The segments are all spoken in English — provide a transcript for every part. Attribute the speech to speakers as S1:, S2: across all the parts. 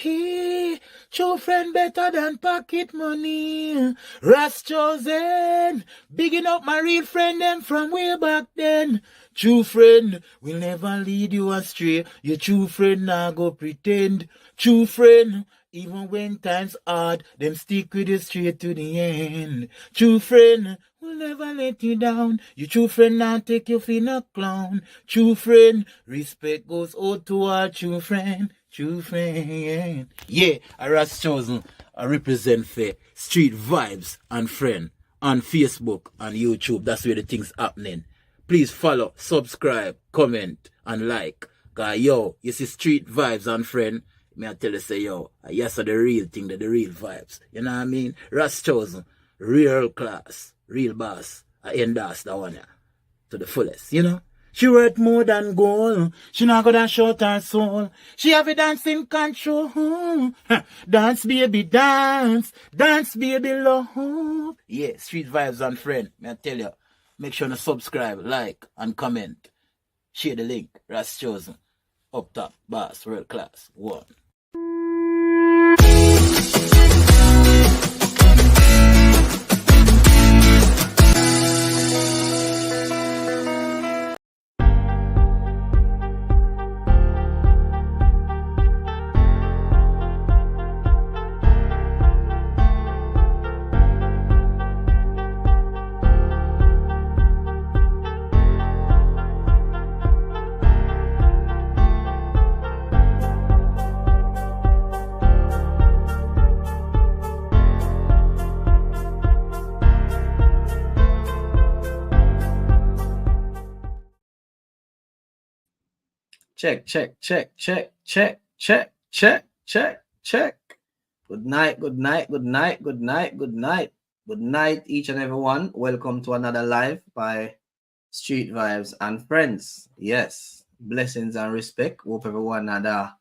S1: Hey, true friend better than pocket money. Ras chosen, bigging up my real friend them from way back then. True friend will never lead you astray. Your true friend nah go pretend. True friend, even when times hard, them stick with you straight to the end. True friend will never let you down. Your true friend now take you for no clown. True friend, respect goes out to our true friend. True friend. Yeah, I was chosen. I represent for street vibes and friend on Facebook and YouTube. That's where the things happening. Please follow, subscribe, comment, and like. Cause yo, you see street vibes and friend. Me I tell you say yo, yes are the real thing, the real vibes. You know what I mean? Ras chosen, real class, real boss. I endorse that one, yeah, to the fullest, you know. She worth more than gold. She not gonna short her soul. She have a dancing control. Dance, baby, dance. Dance, baby, love. Yeah, street vibes and friend. May I tell you, make sure to subscribe, like, and comment. Share the link. Ras chosen. Up top, boss, world class. One.
S2: Check. Good night, each and everyone. Welcome to another live by Street Vibes and Friends. Yes, blessings and respect. Hope everyone had a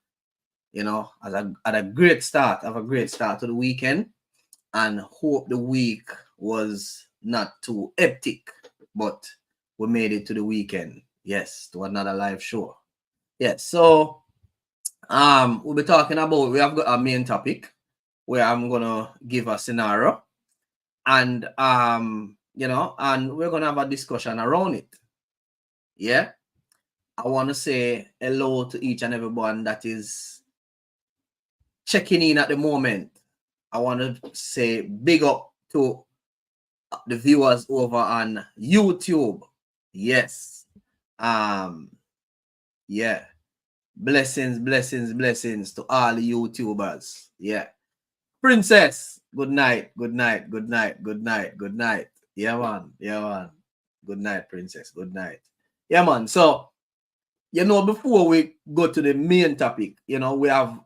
S2: great start. Have a great start to the weekend, and hope the week was not too hectic, but we made it to the weekend. Yes, to another live show. Yes, so we'll be talking about, we have got a main topic where I'm gonna give a scenario, and and we're gonna have a discussion around it. Yeah, I want to say hello to each and everyone that is checking in at the moment. I want to say big up to the viewers over on YouTube. Yes, yeah. Blessings to all the YouTubers. Yeah. Princess, good night. Yeah, man. Good night, Princess. Good night. Yeah, man. So, before we go to the main topic, we have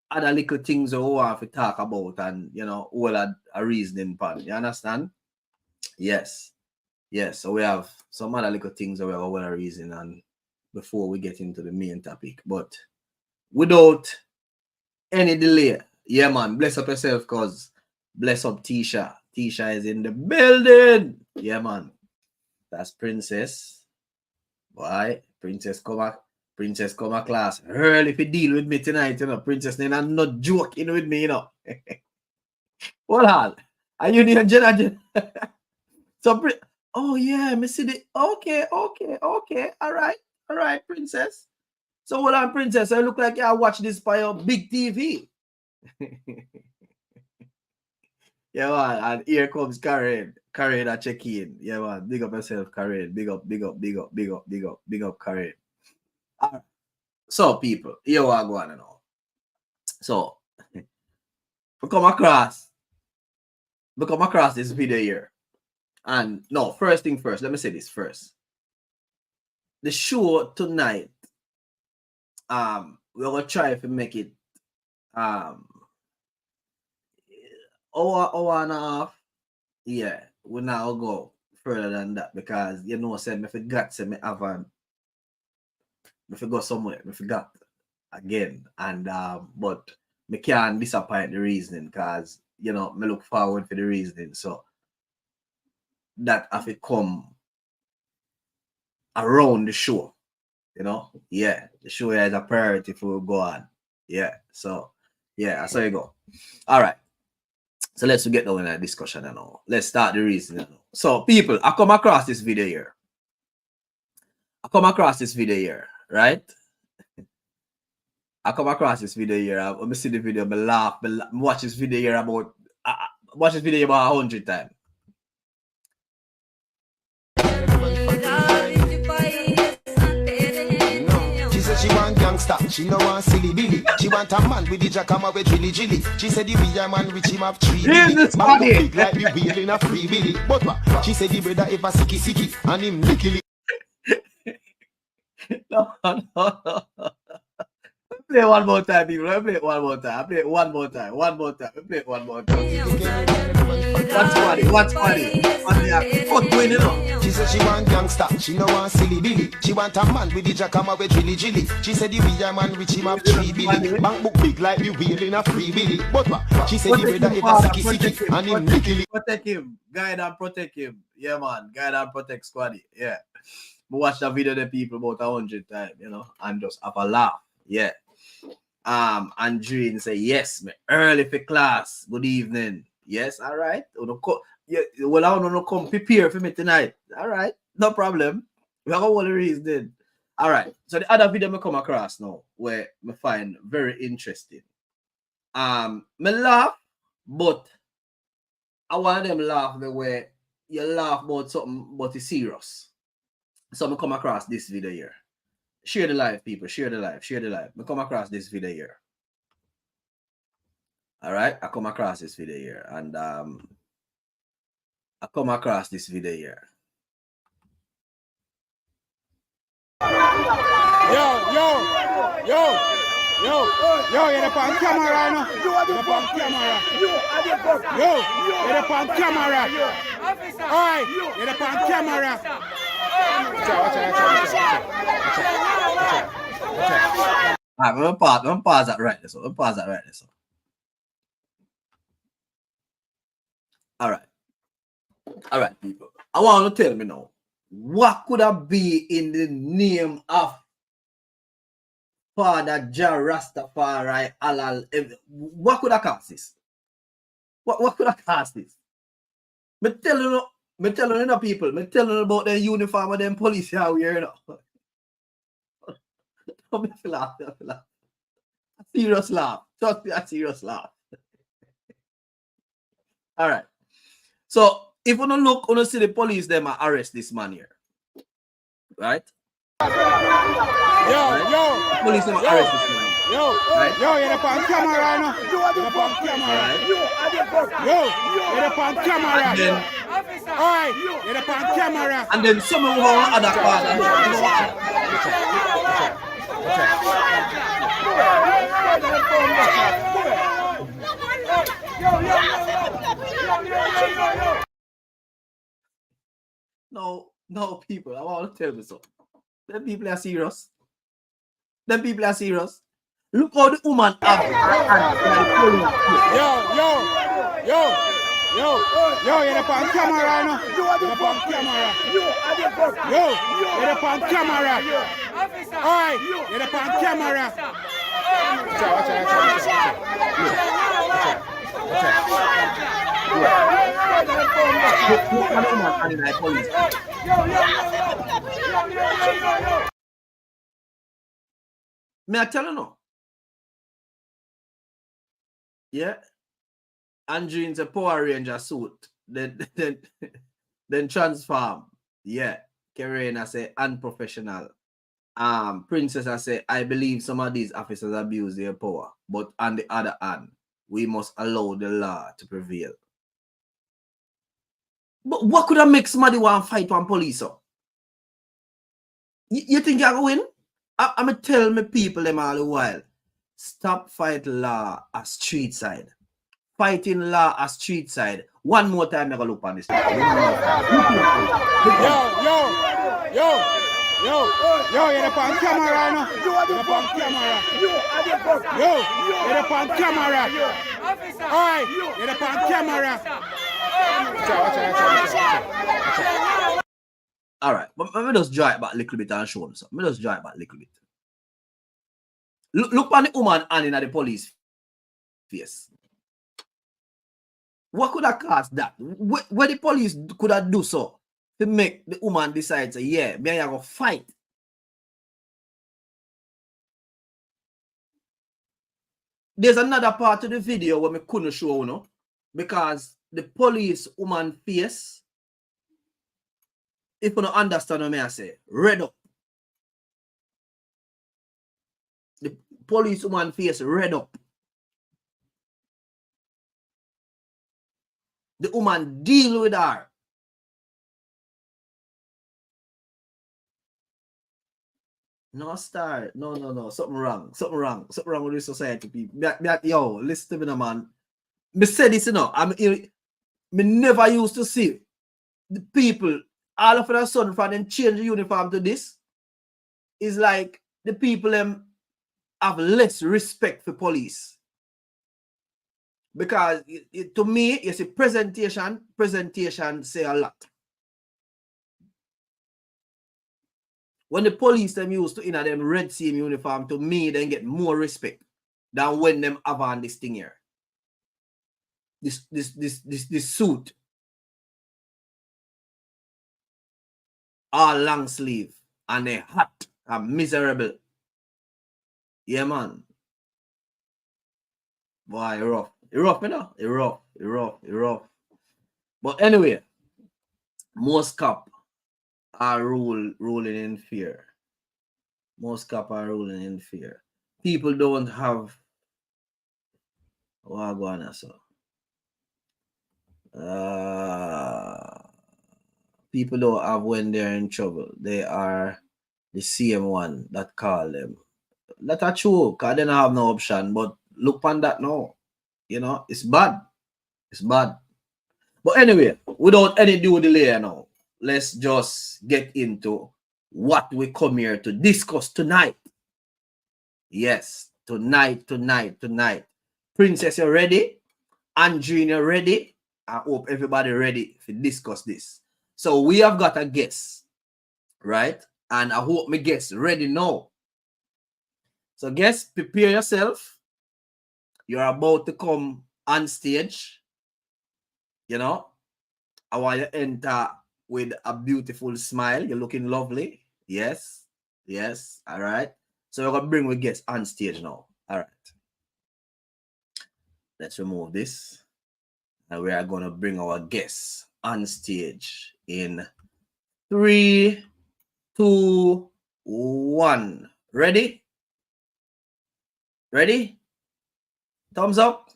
S2: other little things we want to talk about, and, all a reasoning part. You understand? Yes. So we have some other little things that we have a reason and before we get into the main topic. But without any delay, yeah, man, bless up yourself, cause bless up Tisha. Tisha is in the building. Yeah, man. That's Princess. Why? Princess come a class early if you deal with me tonight, Princess, then I'm not joking with me, Hold on. Are you near Jenna? So, oh yeah, me see the okay. All right, Princess. So hold on, Princess. I look like I watch this by your big TV. Yeah, man. And here comes Karen. Karen, I check in. Yeah, man. Big up yourself, Karen. Big up, Karen. All right. So, people, here we are going now. So, we come across this video here. And no, first thing first, let me say this first. The show tonight, we're gonna try to make it hour and a half. Yeah, we now go further than that because said me forgot say me have me forgot somewhere, me forgot again. And but me can't disappoint the reasoning because me look forward for the reasoning. So that have to come around the show. Yeah, the show is a priority for we go on. Yeah. So Yeah, so you go. All right. So let's get down in a discussion now. Let's start the reason. So people, I come across this video here. Right? I come across this video here. I see the video, I laugh, watch this video here about watch this video about 100 times.
S3: She said she want gangster, she no want silly billy. She want a man with the jackhammer with jilly jilly. She said the real man rich him up 3 billy. Man look big like the wheel in a free billy. But what? She said the brother ever sicky and him licky.
S2: No. Play one more time, people. Let me play it one more time. Play it one more time. Play it one more time. What's funny? What's going on?
S3: She said she want gangster, she no want silly billy. She want a man with the jackhammer with jilly jilly. She said the real man rich him up 3 billy. Bank book big like the wheel in a free billy. But what? She said the brother ever sicky and him licky.
S2: Protect him. Guide and protect him. Yeah, man. Guide and protect Squaddy. Yeah. We watch the video the people about 100 times, you know, and just have a laugh. Yeah. And Dream say, yes, me early for class. Good evening. Yes, all right. Yeah, well, I want to come prepare for me tonight. All right, no problem. We have all the reason. All right. So the other video I come across now, where I find very interesting. Me laugh, but I want them laugh the way you laugh about something, but it's serious. So I come across this video here. Share the live, people. Share the live. I come across this video here. All right. I come across this video here. And I come across this video here.
S4: Yo, you're the on camera right now. You're on camera. You're the on camera. Alright, you're the on camera.
S2: I'm pause that right there. All right, people. I want to tell me now, what could have be in the name of Father Jah Rastafari Allah? What could have caused this? What could have caused this? Me telling you, people. Me telling you about the uniform of them police out here, you know. I'm laugh. A serious laugh. Just a serious laugh. All right. So if you don't look, you see the police them arrest this man here. Right?
S4: Yo.
S2: Police them arrest this man. Right?
S4: Yo, you're the on camera right now. You're on camera. You're the on camera.
S2: And then,
S4: alright, you're the on camera.
S2: And then some of our other part. No, people, I want to tell you something. Them people are serious. Look how the woman have
S4: Yo, you're the on camera right now. You're the on camera. You're the on camera. Alright, you're the on camera.
S2: May I tell you no? Yeah. Andrew in a Power Ranger suit. Then transform. Yeah. Karen I say unprofessional. Princess I say I believe some of these officers abuse their power, but on the other hand, we must allow the law to prevail. But what could have make somebody want to fight one police up? You think you're going to win? I'm going to tell my people them all the while. Stop fighting law at street side. Fighting law at street side. One more time, I'm going to look on this.
S4: Yo, you're the on camera right now. You're the on camera. You're the on camera. Alright, you're the on camera.
S2: All right, but let me just draw it back a little bit and show them something. Let me just draw it back a little bit. Look on the woman and in the police face. What could have caused that? What the police could have do so to make the woman decide, say, yeah, me and you go fight. There's another part of the video where me couldn't show, you know, because the police woman face, if you don't understand what I say, red up. The police woman face red up. The woman deal with her. No, star. No. Something wrong. Something wrong with the society, people. Yo, listen to me, man. Me say this, you know. Me never used to see the people, all of a sudden, for them change the uniform to this. It's like the people have less respect for police. Because to me, you see, presentation say a lot. When the police them used to in them red team uniform, to me, they get more respect than when them have on this thing here. This suit. All long sleeve and they hot and miserable. Yeah, man. Boy, rough. It rough, you know? It rough. But anyway, most cop are ruling in fear. Most cop are ruling in fear. People don't have what going on, so. People don't have when they're in trouble. They are the same one that call them. That's true, because they don't have no option. But look on that now. You know, it's bad. It's bad. But anyway, without any due delay now, let's just get into what we come here to discuss tonight. Yes, tonight. Princess, you ready? Andrina, ready? I hope everybody ready to discuss this. So we have got a guest, right? And I hope my guest ready now. So guest, prepare yourself. You're about to come on stage. You know, I want you to enter with a beautiful smile. You're looking lovely. Yes. All right. So we're going to bring our guest on stage now. All right. Let's remove this. And we are going to bring our guest on stage in 3, 2, 1. Ready? Thumbs up.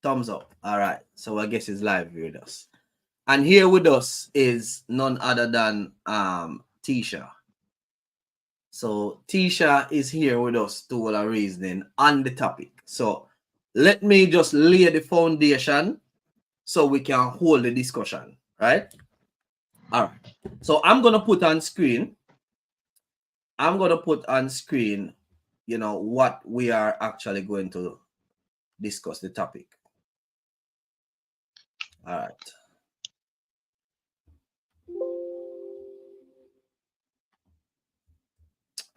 S2: All right. So I guess it's live with us. And here with us is none other than Tisha. So Tisha is here with us to all our reasoning on the topic. So let me just lay the foundation so we can hold the discussion, right? All right. So I'm going to put on screen, you know, what we are actually going to discuss the topic. All right.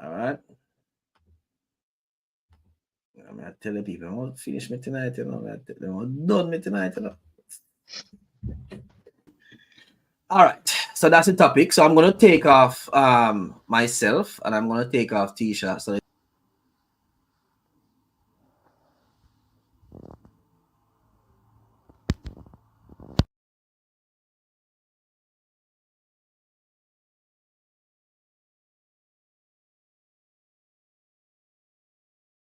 S2: All right. I'm going to tell the people, I won't finish me tonight, you know. I won't done me tonight, you know. All right. So that's the topic. So I'm going to take off myself and I'm going to take off Tisha. So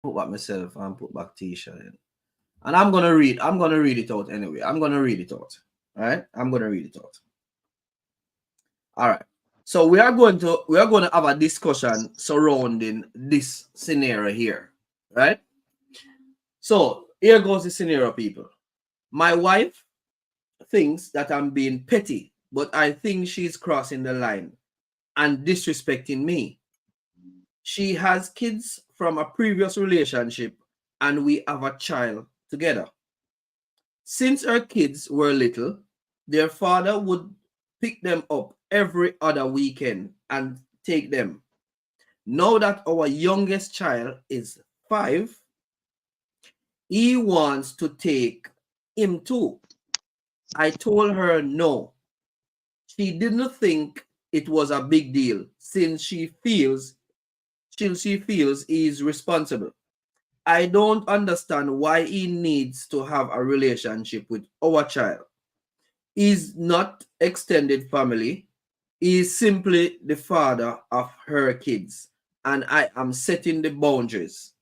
S2: put back myself and put back Tisha in. And I'm gonna read it out anyway. I'm gonna read it out. All right. I'm gonna read it out. All right. So we are going to have a discussion surrounding this scenario here. Right? So here goes the scenario, people. My wife thinks that I'm being petty, but I think she's crossing the line and disrespecting me. She has kids from a previous relationship and we have a child together. Since her kids were little, their father would pick them up every other weekend and take them. Now that our youngest child is 5, he wants to take him too. I told her no. She didn't think it was a big deal since she feels he is responsible. I don't understand why he needs to have a relationship with our child. He's not extended family. He is simply the father of her kids, and I am setting the boundaries.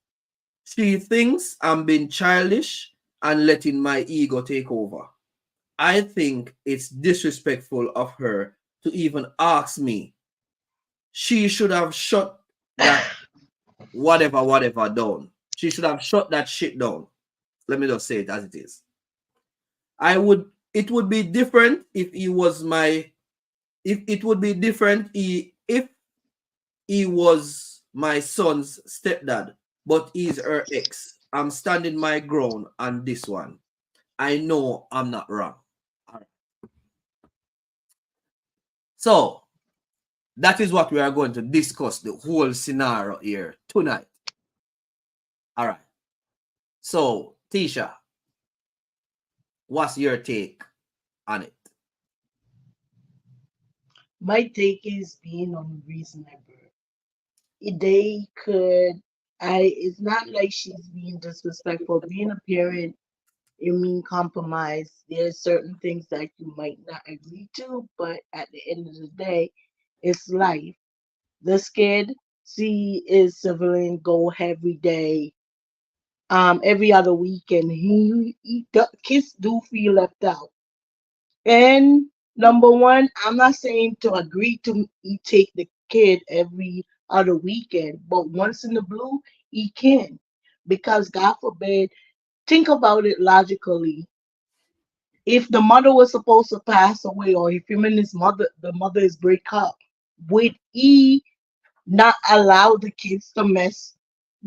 S2: She thinks I'm being childish and letting my ego take over. I think it's disrespectful of her to even ask me. She should have shut that whatever down. She should have shut that shit down. Let me just say it as it is. It would be different if he was my if he was my son's stepdad, but he's her ex. I'm standing my ground on this one. I know I'm not wrong. All right. So that is what we are going to discuss, the whole scenario here tonight. All right. So, Tisha, what's your take on it?
S5: My take is being unreasonable. They could, it's not like she's being disrespectful. Being a parent, it mean compromise. There's certain things that you might not agree to, but at the end of the day, it's life. This kid, she is civilian, go every day, every other weekend. The kids do feel left out. And number one, I'm not saying to agree to take the kid every other weekend, but once in the blue, he can. Because God forbid, think about it logically. If the mother was supposed to pass away, or if him and the mother is break up, would he not allow the kids to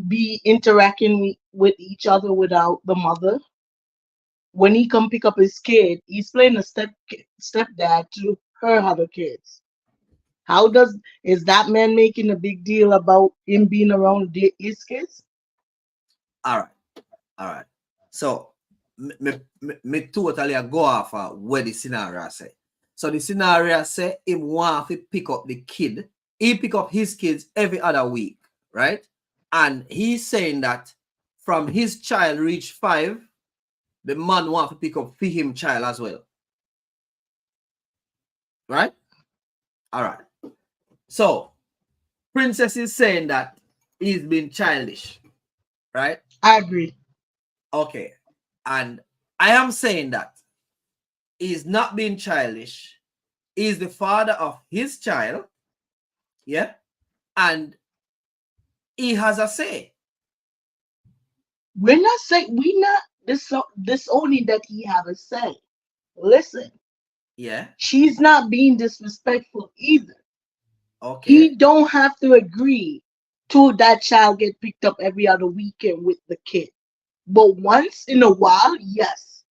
S5: be interacting with each other without the mother? When he come pick up his kid, he's playing a stepdad to her other kids. Is that man making a big deal about him being around his kids?
S2: All right. So me totally go off where the scenario say. So the scenario say him want to pick up the kid. He pick up his kids every other week, right? And he's saying that from his child reach 5, the man want to pick up for him child as well. Right? All right. So Princess is saying that he's been childish. Right?
S5: I agree.
S2: Okay. And I am saying that he's not being childish. He's the father of his child. Yeah. And he has a say.
S5: We're not disowning that he have a say. Listen.
S2: Yeah.
S5: She's not being disrespectful either.
S2: Okay.
S5: He don't have to agree to that child get picked up every other weekend with the kid. But once in a while, yes.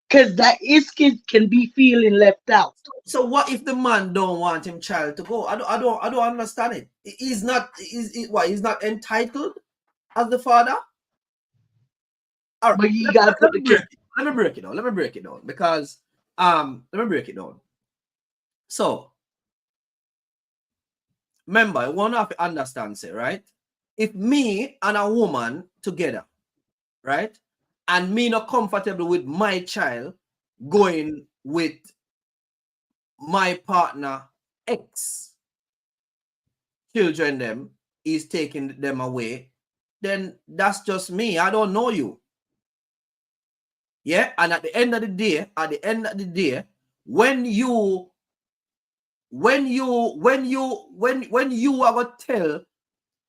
S5: Because his kid can be feeling left out.
S2: So what if the man don't want him child to go? I don't understand it. He's not entitled as the father? All right.
S5: But you gotta put the kid.
S2: Let me break it down. Because let me break it down. So remember, one have to understand, say, right? If me and a woman together, right, and me not comfortable with my child going with my partner ex children, them is taking them away, then that's just me. I don't know you. Yeah, and at the end of the day, when you are gonna tell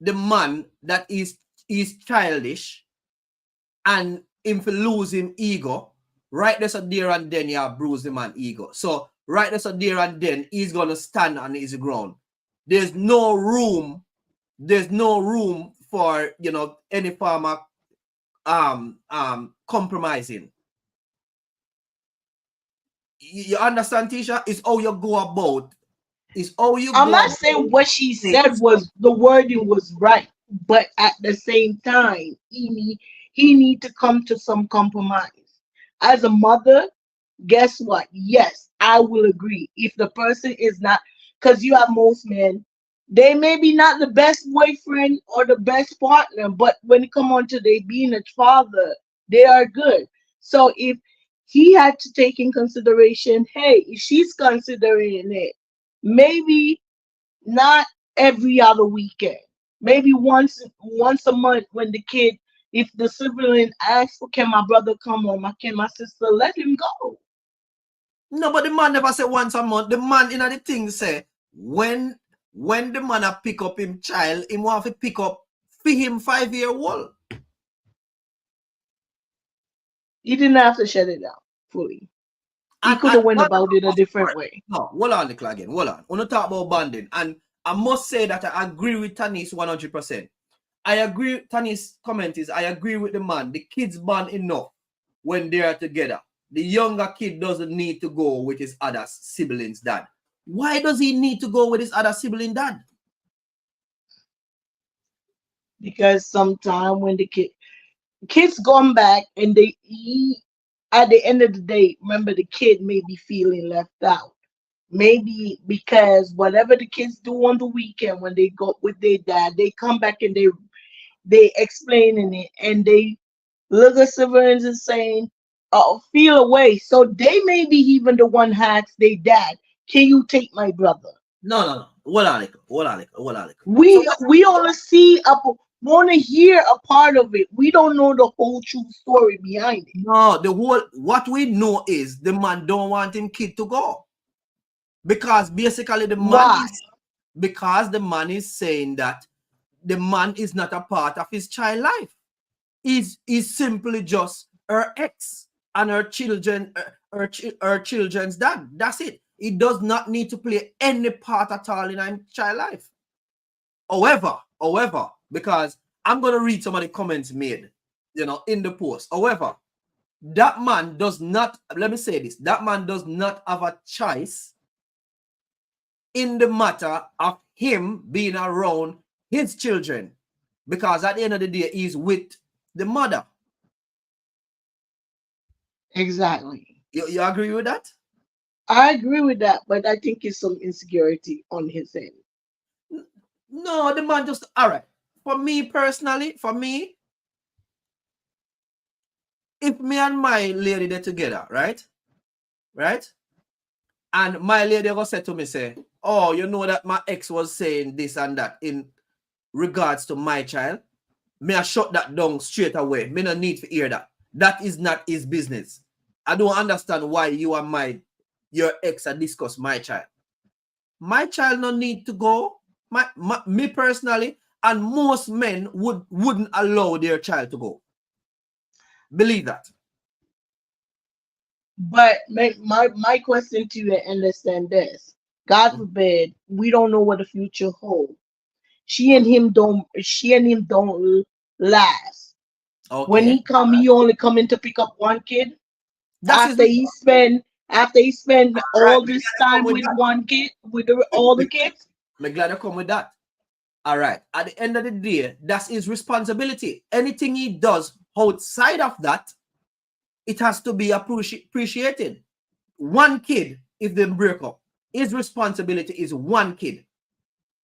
S2: the man that is childish and him to lose him ego, right there's a there and then you bruise the man ego. So right there's a there and then he's gonna stand on his ground. There's no room for any form of compromising. You understand, Tisha? It's how you go about.
S5: I'm not saying what she said was the wording was right, but at the same time, he need to come to some compromise. As a mother, guess what? Yes, I will agree. If the person is not, because you have most men, they may be not the best boyfriend or the best partner, but when it come on to they being a father, they are good. So if he had to take in consideration, hey, if she's considering it, maybe not every other weekend. Maybe once a month when the kid, if the sibling asks for can my brother come or can my sister, let him go.
S2: No, but the man never say once a month. The man in the thing say when the man a pick up him child, him want to pick up for him 5-year-old.
S5: He didn't have to shut it down fully. He could have went about it a different way.
S2: No, hold on, Nicola, again. Hold on. I want to talk about bonding. And I must say that I agree with Tanis 100%. I agree, Tanis' comment is, I agree with the man. The kids bond enough when they are together. The younger kid doesn't need to go with his other siblings' dad. Why does he need to go with his other sibling dad?
S5: Because sometimes when the kids come back and they eat, at the end of the day, remember the kid may be feeling left out. Maybe because whatever the kids do on the weekend when they go with their dad, they come back and they explaining it and they look at siblings and saying, "Oh, feel away." So they may be even the one who asks their dad, "Can you take my brother?"
S2: No. Hold on.
S5: We only see want to hear a part of it. We don't know the whole true story behind it.
S2: No, what we know is the man don't want him kid to go. Because basically the man is saying that the man is not a part of his child life. He's simply just her ex and her children, her children's dad. That's it. He does not need to play any part at all in her child life. However, because I'm going to read some of the comments made, in the post. However, that man does not, let me say this, that man does not have a choice in the matter of him being around his children, because at the end of the day, he's with the mother.
S5: Exactly.
S2: You agree with that?
S5: I agree with that, but I think it's some insecurity on his end.
S2: No, the man just, all right. For me personally, if me and my lady they're together, right? And my lady go say to me, say, "Oh, you know that my ex was saying this and that in regards to my child." Me I shut that down straight away. Me no need to hear that. That is not his business. I don't understand why you and your ex discuss my child. My child no need to go. Me personally, and most men wouldn't allow their child to go. Believe that.
S5: But my question to you, understand this. God forbid, we don't know what the future holds. She and him don't last.
S2: Okay.
S5: When he come, he only coming to pick up one kid. After he spend all this time with one kid, all the kids.
S2: I'm glad you come with that. All right. At the end of the day, that's his responsibility. Anything he does outside of that, it has to be appreciated. One kid, if they break up, his responsibility is one kid.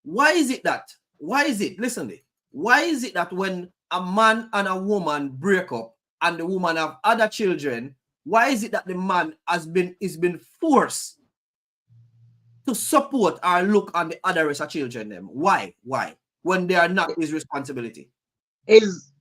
S2: Why is it that? Listen, why is it that when a man and a woman break up and the woman have other children, why is it that the man is been forced to support or look on the other rest of children them? Why? When they are not his responsibility?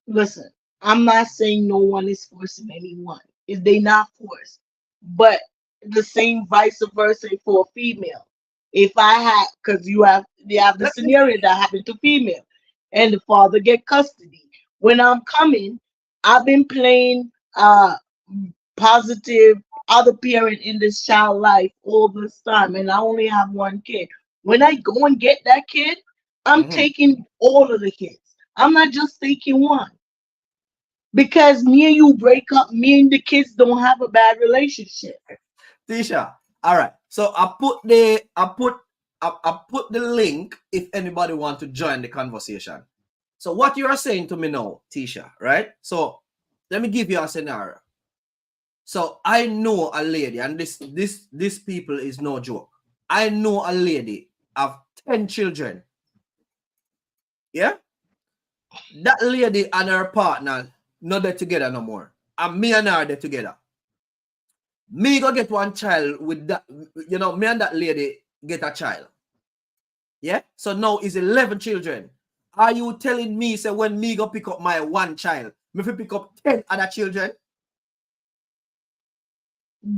S5: Listen, I'm not saying no one is forcing anyone. If they not forced, but the same vice versa for a female. If I had, because you have the scenario that happened to female, and the father get custody. When I'm coming, I've been playing positive other parent in this child life all this time, and I only have one kid. When I go and get that kid, I'm taking all of the kids. I'm not just taking one. Because me and you break up, me and the kids don't have a bad relationship.
S2: Tisha, all right. So I put the link if anybody want to join the conversation. So what you are saying to me now, Tisha, right? So let me give you a scenario. So I know a lady, and this people is no joke. I know a lady of 10 children. Yeah? That lady and her partner not there together no more. And me and her are there together. Me go get one child with that, you know, me and that lady get a child. Yeah? So now it's 11 children. Are you telling me, say, when me go pick up my one child, me fi pick up 10 other children?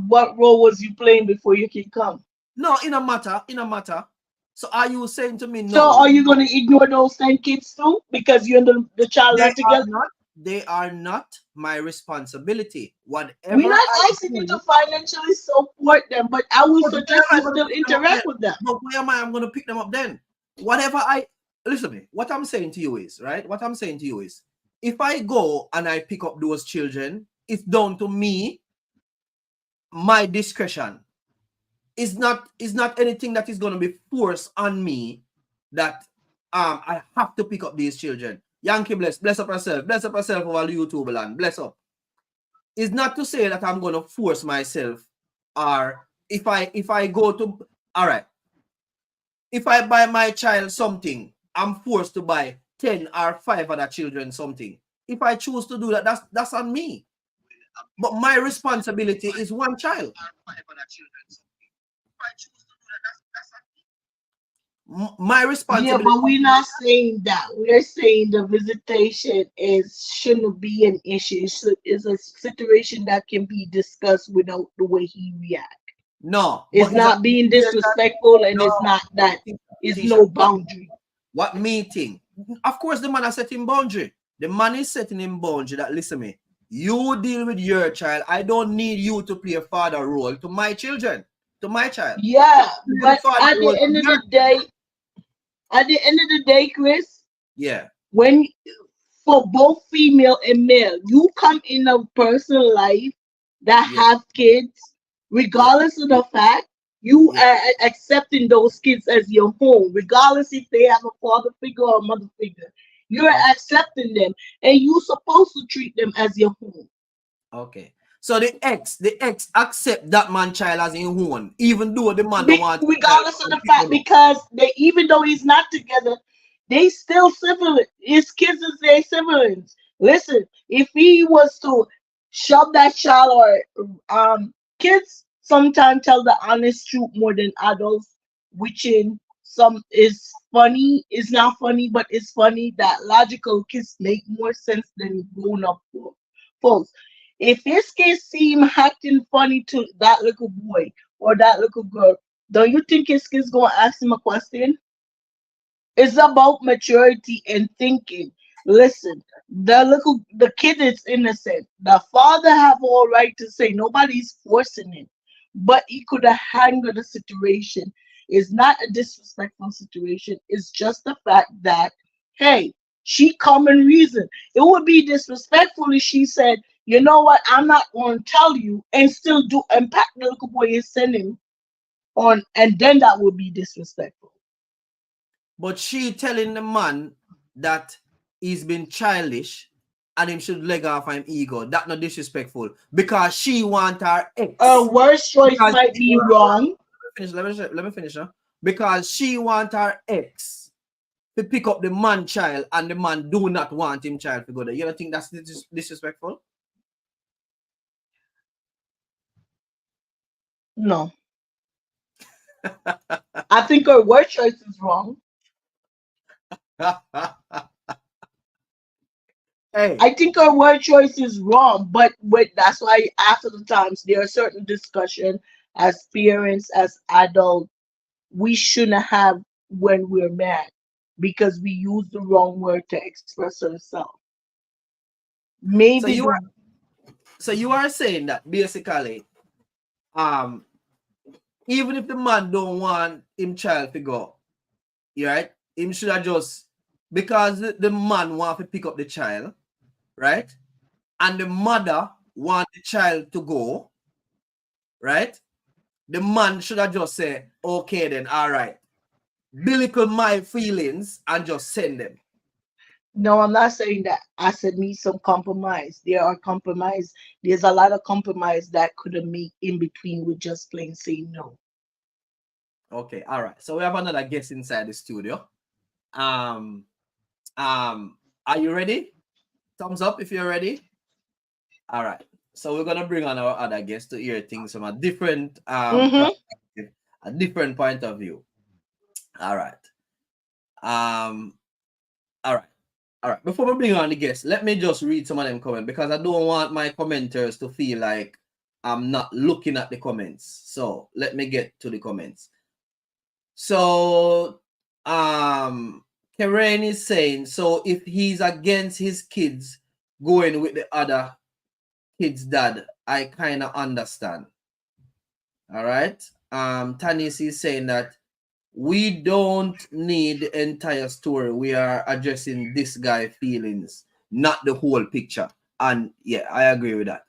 S5: What role was you playing before you can come?
S2: No, in a matter. So are you saying to me no?
S5: So are you going to ignore those 10 kids too? Because you and the child are together?
S2: They are not my responsibility. Whatever.
S5: We're not asking you to financially support them, but I would suggest you still interact with them.
S2: But where am I? I'm going to pick them up then. Listen to me. What I'm saying to you is, right? What I'm saying to you is, if I go and I pick up those children, it's down to me, my discretion. It's not anything that is going to be forced on me that I have to pick up these children. Yankee bless up yourself over YouTube land, bless up. It's not to say that I'm going to force myself, or if I go to, all right, if I buy my child something, I'm forced to buy 10 or 5 other children something. If I choose to do that, that's on me. But my responsibility is one child. My responsibility.
S5: Yeah, but we're not saying that. We're saying the visitation shouldn't be an issue. It's a situation that can be discussed without the way he reacts.
S2: No,
S5: it's not being disrespectful, and it's not that. It's no boundary.
S2: What meeting? Of course, the man is setting boundary. The man is setting him boundary that, listen me, you deal with your child. I don't need you to play a father role to my children, to my child.
S5: Yeah, but at the end of the day, Chris.
S2: Yeah.
S5: When for both female and male, you come in a personal life that have kids, regardless of the fact, you are accepting those kids as your home, regardless if they have a father figure or a mother figure. You're accepting them, and you're supposed to treat them as your home.
S2: Okay. So the ex accept that man child as in home, even though the man don't want.
S5: Regardless of the fact, because even though he's not together, they still siblings. His kids is their siblings. Listen, if he was to shove that child, or kids sometimes tell the honest truth more than adults, which in some is funny. It's not funny, but it's funny that logical kids make more sense than grown up folks. If his kids see him acting funny to that little boy or that little girl, don't you think his kids gonna ask him a question? It's about maturity and thinking. Listen, the kid is innocent. The father have all right to say, nobody's forcing him, but he could have handled the situation. It's not a disrespectful situation. It's just the fact that, hey, she common reason. It would be disrespectful if she said, you know what, I'm not going to tell you, and still do impact the little boy and send him on, and then that would be disrespectful.
S2: But she telling the man that he's been childish and him should leg off him ego. That's not disrespectful, because she want her ex.
S5: A worse choice might be wrong.
S2: Let me finish. Huh? Because she want her ex to pick up the man child, and the man do not want him child to go there. You don't think that's disrespectful?
S5: No. I think her word choice is wrong.
S2: Hey.
S5: I think her word choice is wrong, but that's why after the times there are certain discussion as parents, as adults, we shouldn't have when we're mad, because we use the wrong word to express ourselves. Maybe
S2: so you are saying that basically, even if the man don't want him child to go, right? Him should have just, because the man want to pick up the child, right? And the mother want the child to go, right? The man should have just said, okay then, all right. Belittle my feelings and just send them.
S5: No, I'm not saying that. I said need some compromise. There are compromise. There's a lot of compromise that could have made in between with just plain saying no.
S2: Okay, all right. So we have another guest inside the studio. Um, are you ready? Thumbs up if you're ready. All right. So we're gonna bring on our other guest to hear things from a different perspective, a different point of view. All right. All right. All right. Before we bring on the guest, let me just read some of them comments because I don't want my commenters to feel like I'm not looking at the comments. So let me get to the comments. So Karen is saying, so if he's against his kids going with the other kids' dad, I kind of understand. All right. Tanis is saying that we don't need the entire story. We are addressing this guy's feelings, not the whole picture. And yeah, I agree with that.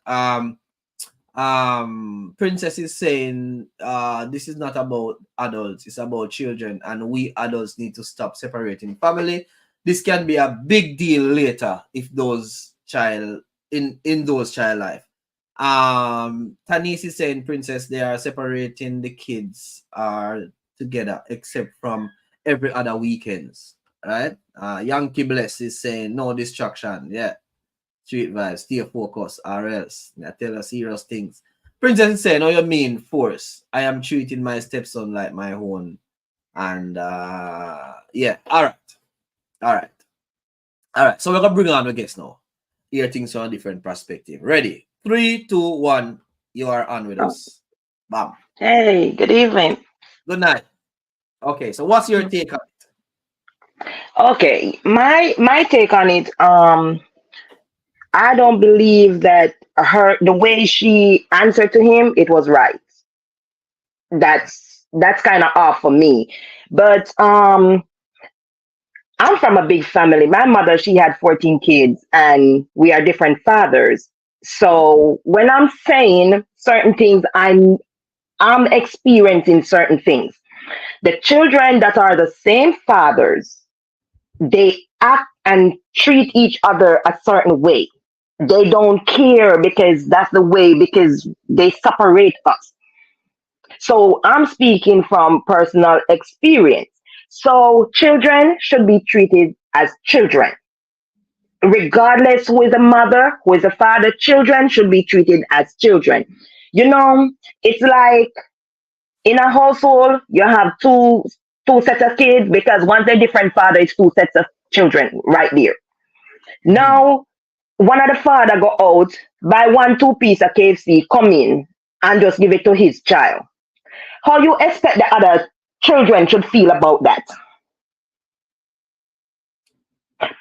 S2: Princess is saying this is not about adults, it's about children, and we adults need to stop separating family. This can be a big deal later if those child in those child life. Tanis is saying, Princess, they are separating the kids together except from every other weekends, right? Yankee Bless is saying no distraction. Yeah, street vibes, stay focused or else I tell us serious things. Princess is saying, oh, you mean force? I am treating my stepson like my own. And yeah, all right. So we're gonna bring on the guest now. Hear things from a different perspective. Ready? 3, 2, 1. You are on with us. Bam.
S6: Hey, good evening.
S2: Good night. Okay, so what's your take on it?
S6: Okay, my take on it, I don't believe that the way she answered to him, it was right. That's kind of off for me. But I'm from a big family. My mother, she had 14 kids, and we are different fathers. So when I'm saying certain things, I'm experiencing certain things. The children that are the same fathers, they act and treat each other a certain way. They don't care because that's the way, because they separate us. So I'm speaking from personal experience. So children should be treated as children. Regardless who is a mother, who is a father, children should be treated as children. You know, it's like in a household, you have two sets of kids because once they're different father, it's 2 sets of children right there. Now, one of the father go out, buy 1-2 piece of KFC, come in and just give it to his child. How you expect the other children should feel about that?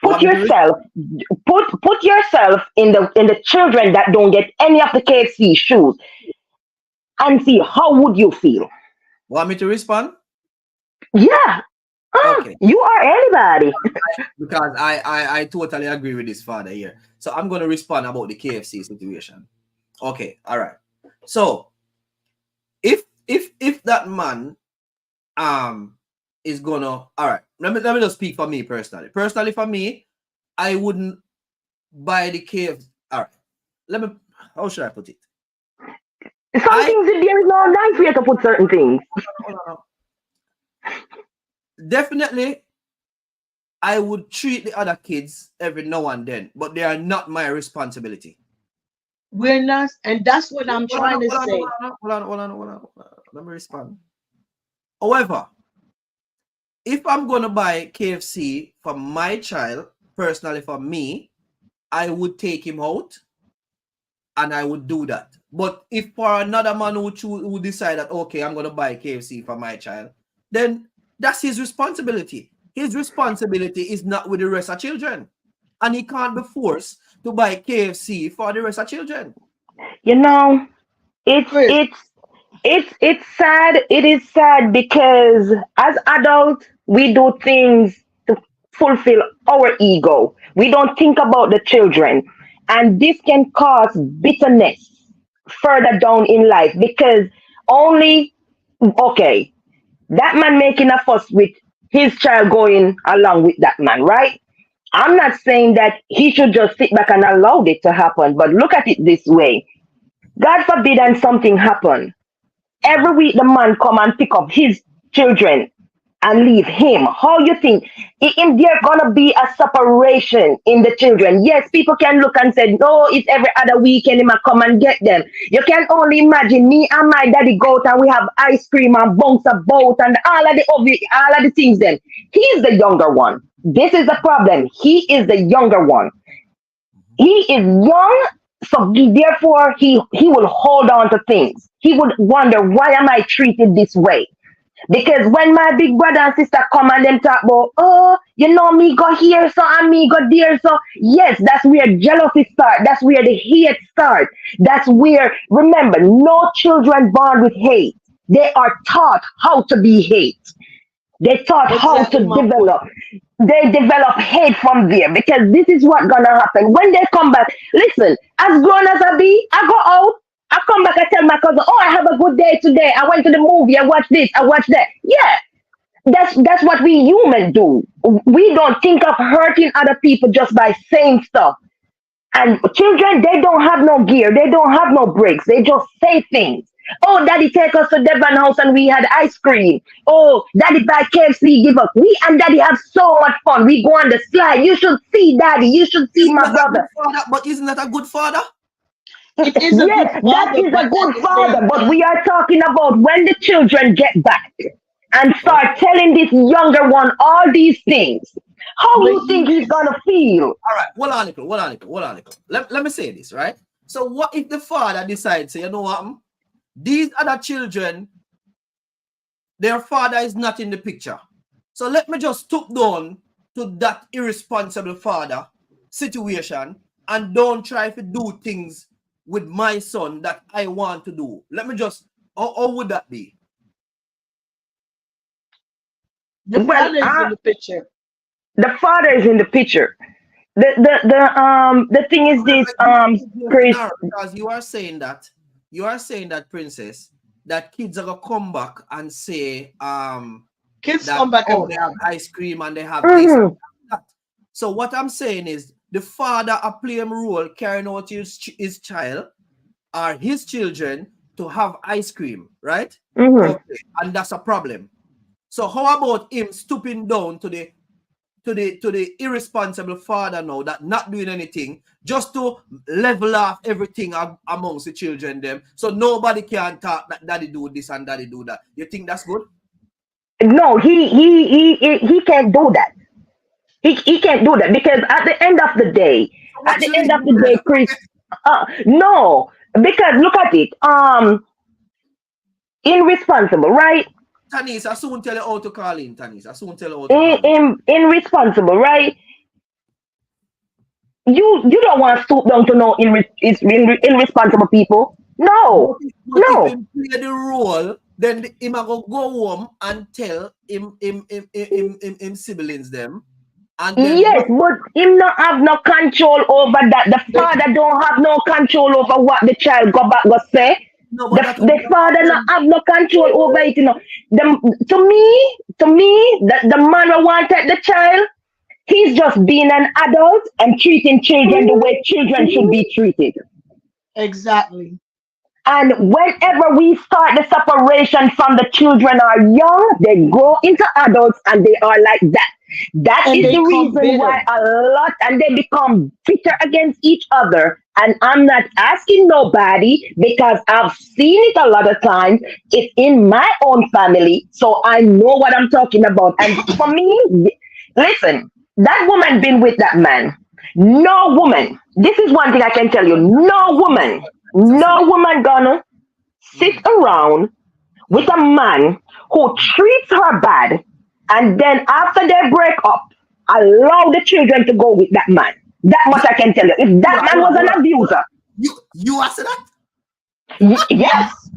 S6: Put yourself in the children that don't get any of the KFC shoes and see how would you feel.
S2: Want me to respond?
S6: Yeah.
S2: Okay.
S6: You are anybody.
S2: Because I totally agree with this father here. So I'm going to respond about the KFC situation. Okay, all right. So if that man is gonna, all right, let me just speak for me personally. Personally, for me, I wouldn't buy the KFC. All right, how should I put it?
S6: Some things, there is no life for you to put certain things.
S2: Definitely, I would treat the other kids every now and then, but they are not my responsibility.
S5: We're not, and that's what I'm trying to say.
S2: Hold on. Let me respond. However, if I'm going to buy KFC for my child, personally for me, I would take him out and I would do that. But if for another man who decide that, okay, I'm going to buy KFC for my child, then that's his responsibility. His responsibility is not with the rest of children. And he can't be forced to buy KFC for the rest of children.
S6: You know, it's sad. It is sad because as adults, we do things to fulfill our ego. We don't think about the children. And this can cause bitterness further down in life because that man making a fuss with his child going along with that man, right? I'm not saying that he should just sit back and allow it to happen, but look at it this way. God forbid and something happen. Every week the man come and pick up his children and leave him. How you think? If there gonna be a separation in the children? Yes, people can look and say, no, it's every other weekend he might come and get them. You can only imagine me and my daddy go out and we have ice cream and bounce about and all of the things then. He's the younger one. This is the problem. He is the younger one. He is young, so therefore he will hold on to things. He would wonder, why am I treated this way? Because when my big brother and sister come and them talk about, oh, you know, me go here, so and me go there, so yes, that's where jealousy start. That's where the hate start. That's where, remember, no children born with hate. They are taught how to be hate. They taught how to develop. They develop hate from there because this is what gonna happen when they come back. Listen, as grown as I be, I go out. I come back, I tell my cousin, oh, I have a good day today. I went to the movie, I watched this, I watched that. Yeah, that's what we humans do. We don't think of hurting other people just by saying stuff. And children, they don't have no gear, they don't have no brakes, they just say things. Oh, daddy take us to Devon House and we had ice cream. Oh, daddy buy KFC, give us. We and daddy have so much fun. We go on the slide. You should see daddy. You should see my brother.
S2: But isn't that a good father?
S5: It is a
S6: Yes,
S5: good
S6: that
S5: father,
S6: is
S5: but
S6: a
S5: at
S6: good
S5: the
S6: father.
S5: same
S6: But
S5: time,
S6: we are talking about when the children get back and start telling this younger one all these things. How
S5: but
S6: you think he's gonna feel?
S2: All right, hold on, Nicole. Let me say this, right? So what if the father decides, say, you know what? These other children, their father is not in the picture. So let me just stoop down to that irresponsible father situation and don't try to do things with my son that I want to do. Let me just, how would that be?
S5: the
S6: Well,
S5: father is in the picture.
S6: the father is in the picture. The thing is this, Chris.
S2: Because you are saying that, Princess, that kids are gonna come back and say
S5: Kids
S2: that,
S5: come back
S2: oh,
S5: and
S2: they have ice cream and they have this
S6: Mhm.
S2: and that. So what I'm saying is the father a play him role carrying out his child or his children to have ice cream, right?
S6: Mhm.
S2: Okay, and that's a problem. So how about him stooping down to the irresponsible father now that not doing anything just to level off everything amongst the children them, so nobody can talk that daddy do this and daddy do that? You think that's good?
S6: No, he can't do that. He can't do that because at the end of the day,
S2: So what should he do then?
S6: Chris, no, because look at it. Irresponsible, right?
S2: Tanis, I soon tell you how to call in, Tanis. I soon tell you how to call in.
S6: Irresponsible, right? You don't want to stoop down to no irresponsible people. No,
S2: But if
S6: no.
S2: him play the role, then him a go home and tell him siblings them, and then
S6: Yes,
S2: what?
S6: but him not have no control over that. The father don't have no control over what the child go say.
S2: No,
S6: The,
S2: but that would be
S6: the
S2: a
S6: father not
S2: problem.
S6: have no control over it. You know, to me, the man who wanted the child, he's just being an adult and treating children the way children should be treated.
S5: Exactly.
S6: And whenever we start the separation from the children are young, they grow into adults and they are like that. That
S5: And
S6: is
S5: they
S6: the
S5: come
S6: reason why
S5: bitter.
S6: a lot, and they become bitter against each other. And I'm not asking nobody because I've seen it a lot of times. It's in my own family, so I know what I'm talking about. And for me, listen, that woman been with that man. No woman. This is one thing I can tell you. No woman gonna sit around with a man who treats her bad and then after they break up, allow the children to go with that man. That much I can tell you. If that man was an abuser,
S2: You answer that?
S6: yes.
S5: Yes,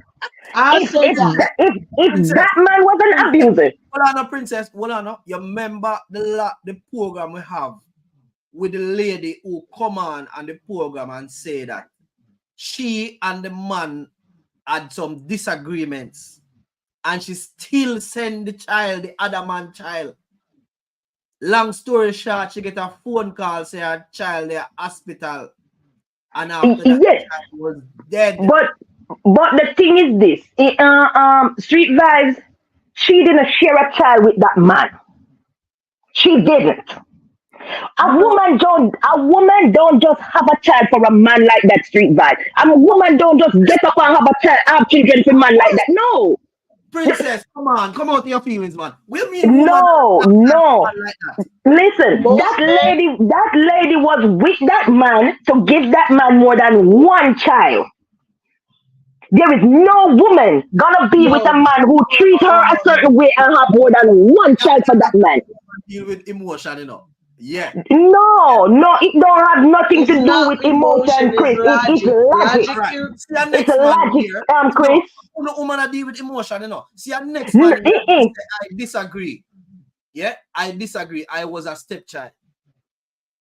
S5: I'll
S6: If
S5: say
S6: if
S5: that.
S6: that, if
S2: Princess,
S6: that man was an abuser,
S2: hold on, Princess. Hold on. You remember the program we have with the lady who come on the program and say that she and the man had some disagreements and she still send the other man child. Long story short, she get a phone call say her child at hospital, and after that,
S6: Yes,
S2: the child was dead.
S6: but the thing is this: Street Vibes, she didn't share a child with that man. She didn't.
S2: No,
S6: A woman don't just have a child for a man like that. Street Vibe. A woman don't just get up and have a child, have children for a man like that. No,
S2: princess, come on, come out of your feelings, man. We mean woman
S6: no,
S2: that have
S6: no.
S2: man like that.
S6: Listen,
S5: Most
S6: that lady was with that man to give that man more than one child. There is no woman gonna be with a
S5: no,
S6: man who treat her a certain way and have more than one child for that man.
S2: Deal with emotion, you know. Yeah.
S6: No, no, it don't have nothing
S5: it's
S6: to do
S5: not
S6: with
S5: emotion,
S6: emotion, Chris.
S5: it's
S6: It is
S5: logic.
S6: logic.
S5: Logic,
S2: Right.
S5: you
S2: See your
S6: It's
S2: next man
S6: logic,
S2: here.
S6: Chris.
S2: No woman that deal with emotion, you know. See your next man here.
S6: Mm-mm.
S2: I disagree. Yeah, I disagree. I was a stepchild.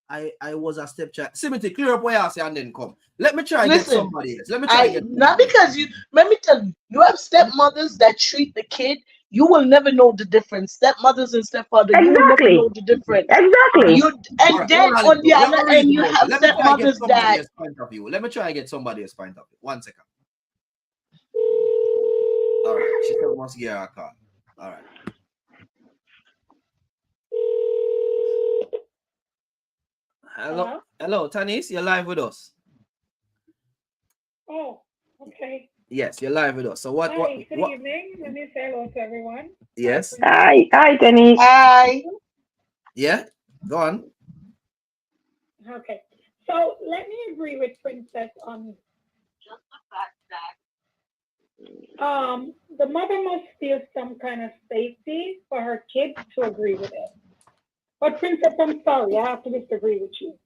S2: I was a stepchild. Simity, clear up what you say and then come. Let me try and get
S5: listen.
S2: somebody else. Let me try and get
S5: Not because you. Let me tell you, you have stepmothers that treat the kid. You will never know the difference. Stepmothers and stepfathers, you will never
S6: Exactly.
S5: know the difference.
S6: Exactly.
S5: You and
S2: All right,
S5: then
S2: hold
S5: on the
S2: We are
S5: other
S2: gonna read
S5: end, you
S2: about it.
S5: have
S2: Let me try and get
S5: stepmothers
S2: somebody
S5: that
S2: else's point of view. Let me try and get somebody else's point of view. 1 second. All right, she said we must get her a call. All right. Hello, Tanis, you're live with us.
S7: Oh, okay.
S2: Yes, you're live with us. So what?
S7: Hi, good
S2: What?
S7: evening. Let me say hello to everyone.
S2: Yes.
S6: Hi, Denise.
S5: I
S2: Yeah. Go on.
S7: Okay. So let me agree with Princess on just the fact that the mother must feel some kind of safety for her kids to agree with it. But Princess, I'm sorry, I have to disagree with you.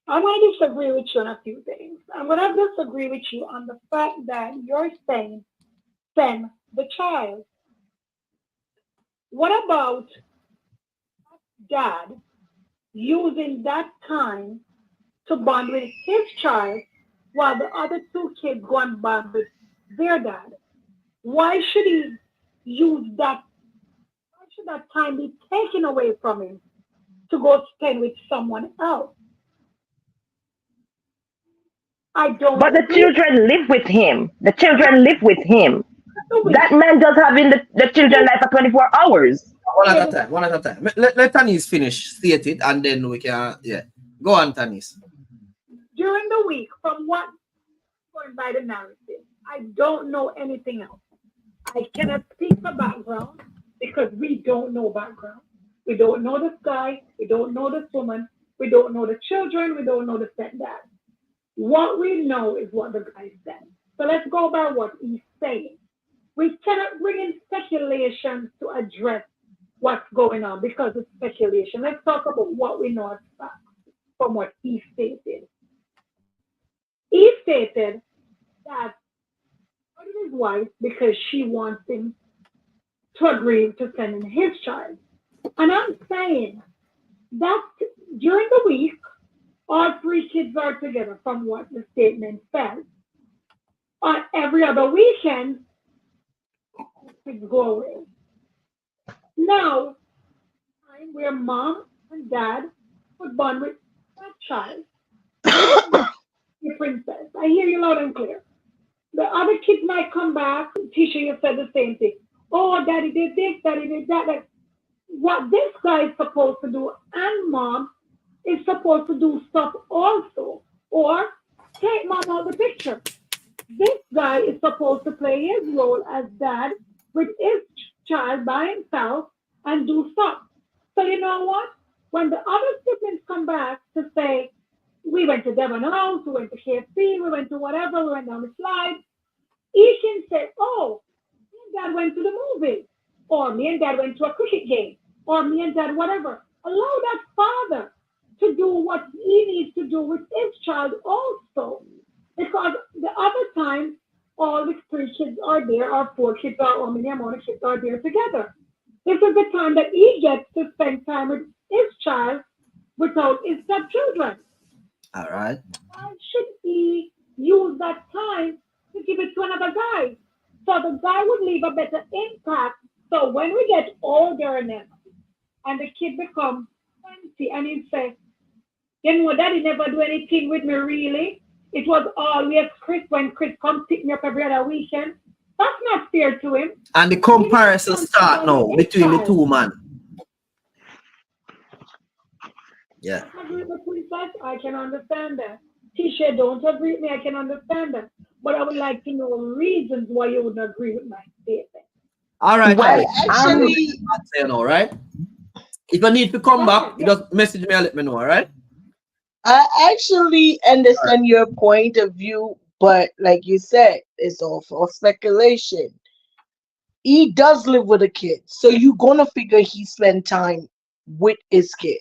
S7: I'm going to disagree with you on a few things. I'm going to disagree with you on the fact that you're saying send the child. What about dad using that time to bond with his child while the other two kids go and bond with their dad? Why should he use that? Why should that time be taken away from him to go spend with someone else? I don't
S6: But the
S7: agree.
S6: children live with him. The children live with him.
S7: with
S6: That man does have in the children life for 24 hours.
S2: One at a time. One at a time. Let Tanis finish, state it, and then we can. Yeah. Go on, Tanis.
S7: During the week, from what going by the narrative, I don't know anything else. I cannot speak for background because we don't know background. We don't know this guy. We don't know this woman. We don't know the children. We don't know the stepdad. What we know is what the guy said. So let's go by what he's saying. We cannot bring in speculation to address what's going on because it's speculation. Let's talk about what we know as fact from what he stated. He stated that he his wife because she wants him to agree to sending his child. And I'm saying that during the week, all three kids are together from what the statement says. On every other weekend, kids go away. Now, time where mom and dad would bond with that child, the princess. I hear you loud and clear. The other kids might come back. Tisha, you said the same thing. Oh, daddy did this, daddy did that. Like, what this guy is supposed to do, and mom is supposed to do stuff also, or take mom out of the picture. This guy is supposed to play his role as dad with his child by himself and do stuff. So you know what? When the other siblings come back to say, we went to Devon House, we went to KFC, we went to whatever, we went down the slide, he can say, oh, me and dad went to the movie, or me and dad went to a cricket game, or me and dad whatever. Allow that father to do what he needs to do with his child also. Because the other time, all the three kids are there, or four kids are, or many amount of kids are there together. This is the time that he gets to spend time with his child without his stepchildren.
S2: All right.
S7: Why should he use that time to give it to another guy? So the guy would leave a better impact. So when we get older now, and the kid become 20 and he say, you know, daddy never do anything with me really. It was always Chris when Chris come pick me up every other weekend. That's not fair to him.
S2: And the comparison start now between the two man. Yeah.
S7: I agree with Princess. I can understand that. Tisha don't agree with me. I can understand that. But I would like to know reasons why you wouldn't agree with my statement.
S2: All right.
S5: Well, actually,
S2: you know, right? If you need to come back, you just message me and let me know, all right?
S5: I actually understand your point of view, but like you said, it's all for speculation. He does live with a kid, so you're gonna figure he spent time with his kid.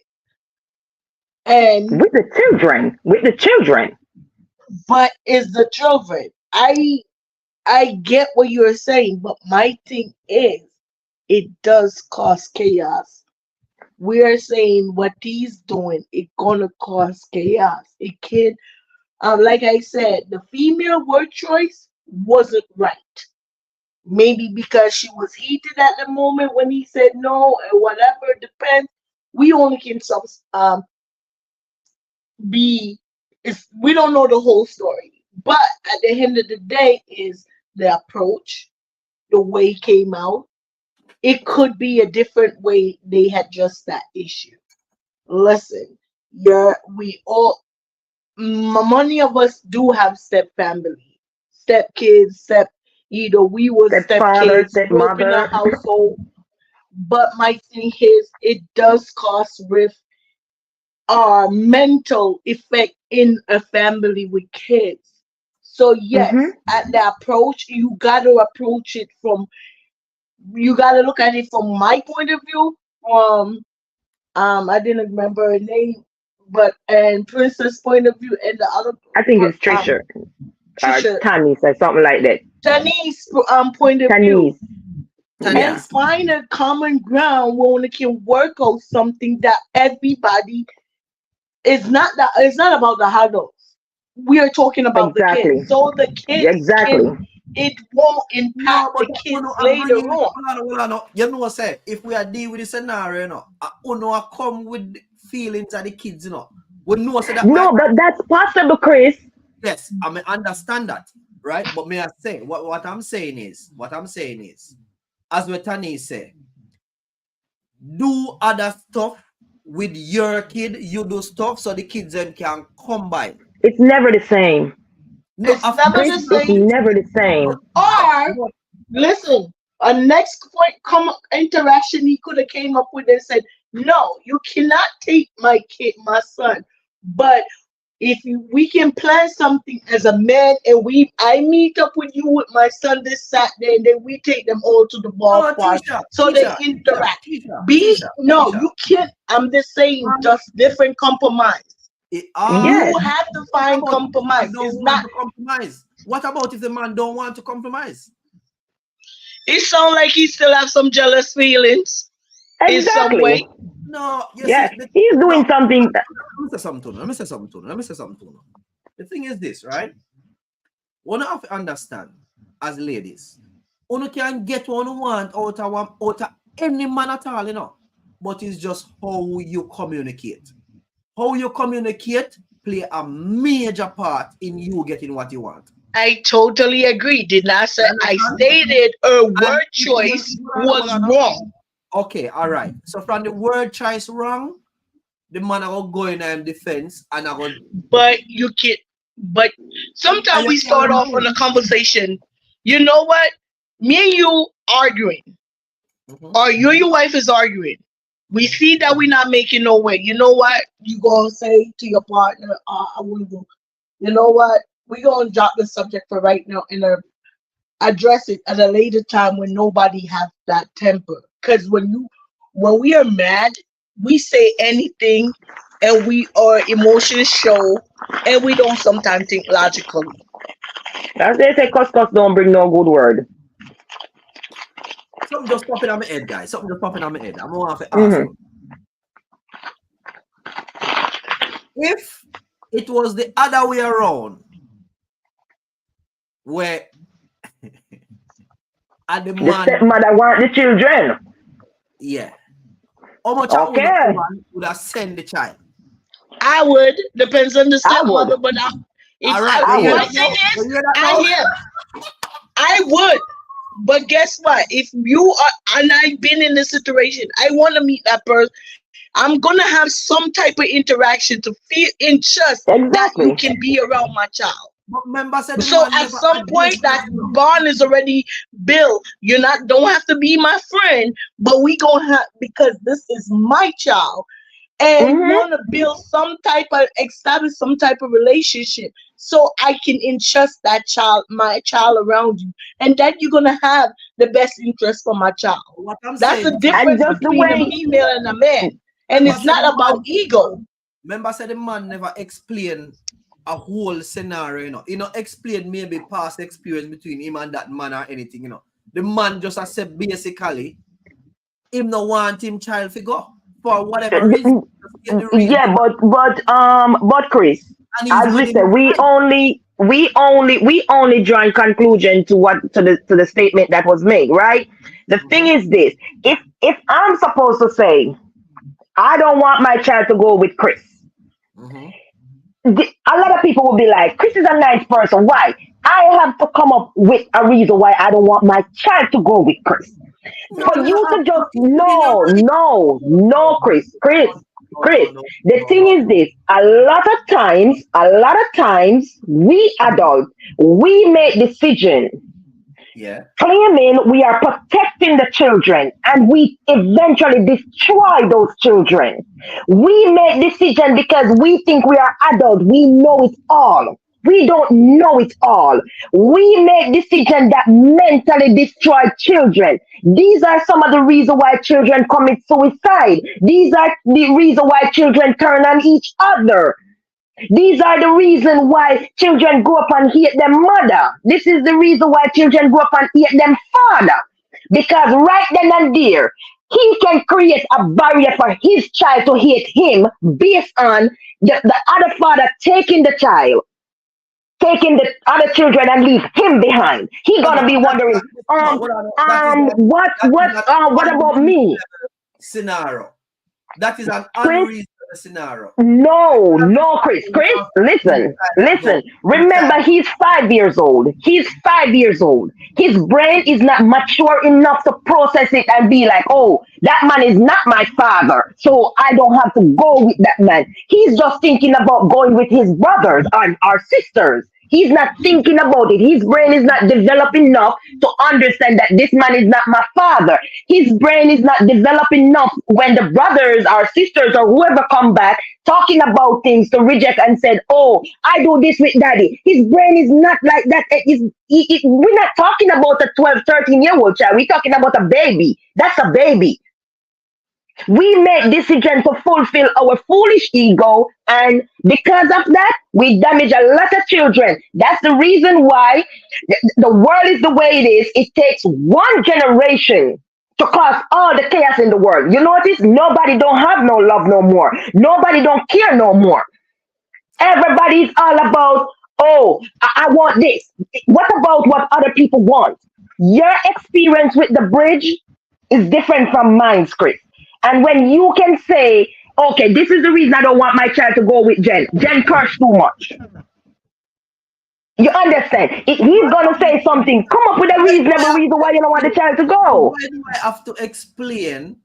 S5: And
S6: With the children.
S5: but it's the children. I get what you're saying, but my thing is it does cause chaos. We are saying what he's doing, it gonna cause chaos. It can like I said, the female word choice wasn't right. Maybe because she was heated at the moment when he said no and whatever, depends. We only can be if we don't know the whole story. But at the end of the day is the approach, the way it came out. It could be a different way they had just that issue. Listen, we all many of us do have step family, step kids, either we were step
S6: Stepfather,
S5: kids, grew up in a
S6: stepmother.
S5: household. But my thing is it does cause rift mental effect in a family with kids. So yes, at the approach, you gotta approach it from you gotta look at it from my point of view. I didn't remember her name, but and Princess' point of view and the other
S6: I think it's Trisha.
S5: Trisha
S6: Tanis or something like that.
S5: Janice point of view.
S6: Tanis.
S5: And find a common ground where we can work out something that everybody it's not about the adults. We are talking about the kids. So the kids it won't impact the kids later on.
S2: Hold on. You know what I say? If we are dealing with the scenario, you know, I come with the feelings of the kids, you know. We know so that
S6: but that's possible, Chris.
S2: Yes, I mean understand that, right? But may I say what I'm saying is, as what Tani say, do other stuff with your kid, you do stuff so the kids then can combine.
S6: It's never the same.
S2: No,
S5: it's never the same.
S6: It's never the same.
S5: Or listen, a next point interaction he could have came up with and said, no, you cannot take my my son. But if we can plan something as a man and I meet up with you with my son this Saturday and then we take them all to the ballpark so they interact. You can't. I'm just saying just different compromise. You have to find compromise.
S2: It's not compromise. What about if the man don't want to compromise?
S5: It sounds like he still have some jealous feelings in some way.
S2: No,
S6: he's doing something.
S2: Let me say something to you. The thing is this, right? One have to understand as ladies, one can get what you want out of any man at all, you know. But it's just how you communicate. How you communicate play a major part in you getting what you want.
S5: I totally agree. Did not say I stated her word choice was wrong.
S2: Okay, all right. So from the word choice wrong, the man will go in defense and I will.
S5: But you can. But sometimes we start off on a conversation. You know what? Me and you arguing, or you and your wife is arguing. We see that we're not making no way. You know what? You gonna say to your partner, I wouldn't do. You know what? We're gonna drop the subject for right now and address it at a later time when nobody has that temper. Because when we are mad, we say anything and our emotions show and we don't sometimes think logically.
S6: As they say, cuss don't bring no good word.
S2: Something just popping on my head, guys. I'm gonna have to ask you. If it was the other way around, where the
S6: stepmother want the children.
S2: Yeah. How much
S6: Okay.
S2: a woman would have sent the child?
S5: I would. Depends on the
S6: I would.
S5: stepmother, but if
S2: All right.
S6: I would.
S5: my thing is, I would. But guess what? If you are, and I've been in this situation, I want to meet that person. I'm gonna have some type of interaction to feel in trust that
S6: Exactly.
S5: you can be around my child.
S2: But remember, said the
S5: So
S2: man
S5: at
S2: never
S5: some
S2: had
S5: point
S2: this,
S5: that
S2: you know.
S5: bond is already built. You're not don't have to be my friend, but we gonna have because this is my child. And
S6: Mhm.
S5: want to build some type of establish some type of relationship so I can entrust that child, my child around you, and that you're gonna have the best interest for my child.
S2: What I'm
S5: That's the
S2: saying,
S5: difference
S6: just the
S5: between a
S6: way-
S5: female and a man. And
S2: Remember
S5: it's
S2: said
S5: not
S2: the
S5: about
S2: man-
S5: ego.
S2: Remember, said the man never explain a whole scenario, you know. He not explain maybe past experience between him and that man or anything, you know. The man just said basically, him no want him child figure for whatever reason. Just get the reason.
S6: Yeah, but Chris,
S2: And he's
S6: as we
S2: willing
S6: said,
S2: to fight.
S6: we only draw in conclusion to the statement that was made, right? The thing is this: if I'm supposed to say I don't want my child to go with Chris,
S2: Mhm.
S6: a lot of people will be like, Chris is a nice person. Why? I have to come up with a reason why I don't want my child to go with Chris. For you to just no, Chris. The thing is this: a lot of times, we adults we make decisions
S2: Yeah.
S6: claiming we are protecting the children, and we eventually destroy those children. We make decisions because we think we are adults. We know it all. We don't know it all. We make decisions that mentally destroy children. These are some of the reasons why children commit suicide. These are the reason why children turn on each other. These are the reason why children grow up and hate their mother. This is the reason why children grow up and hate their father. Because right then and there, he can create a barrier for his child to hate him based on the other father taking the child, taking the other children and leave him behind. He gonna be wondering, what about me?
S2: Scenario. That is an
S6: Chris?
S2: unreasonable scenario.
S6: No, Chris, listen. Remember, he's 5 years old. His brain is not mature enough to process it and be like, oh, that man is not my father, so I don't have to go with that man. He's just thinking about going with his brothers and our sisters. He's not thinking about it. His brain is not developed enough to understand that this man is not my father. His brain is not developed enough when the brothers or sisters or whoever come back talking about things to reject and said, oh, I do this with daddy. His brain is not like that. We're not talking about a 12, 13-year-old child. We're talking about a baby. That's a baby. We make decisions to fulfill our foolish ego, and because of that, we damage a lot of children. That's the reason why the world is the way it is. It takes one generation to cause all the chaos in the world. You notice nobody don't have no love no more. Nobody don't care no more. Everybody's all about, oh, I want this. What about what other people want? Your experience with the bridge is different from mine, Chris. And when you can say, okay, this is the reason I don't want my child to go with Jen. Jen cursed too much. You understand? He's going to say something. Come up with a reasonable reason why you don't want the child to go.
S2: Why do I have to explain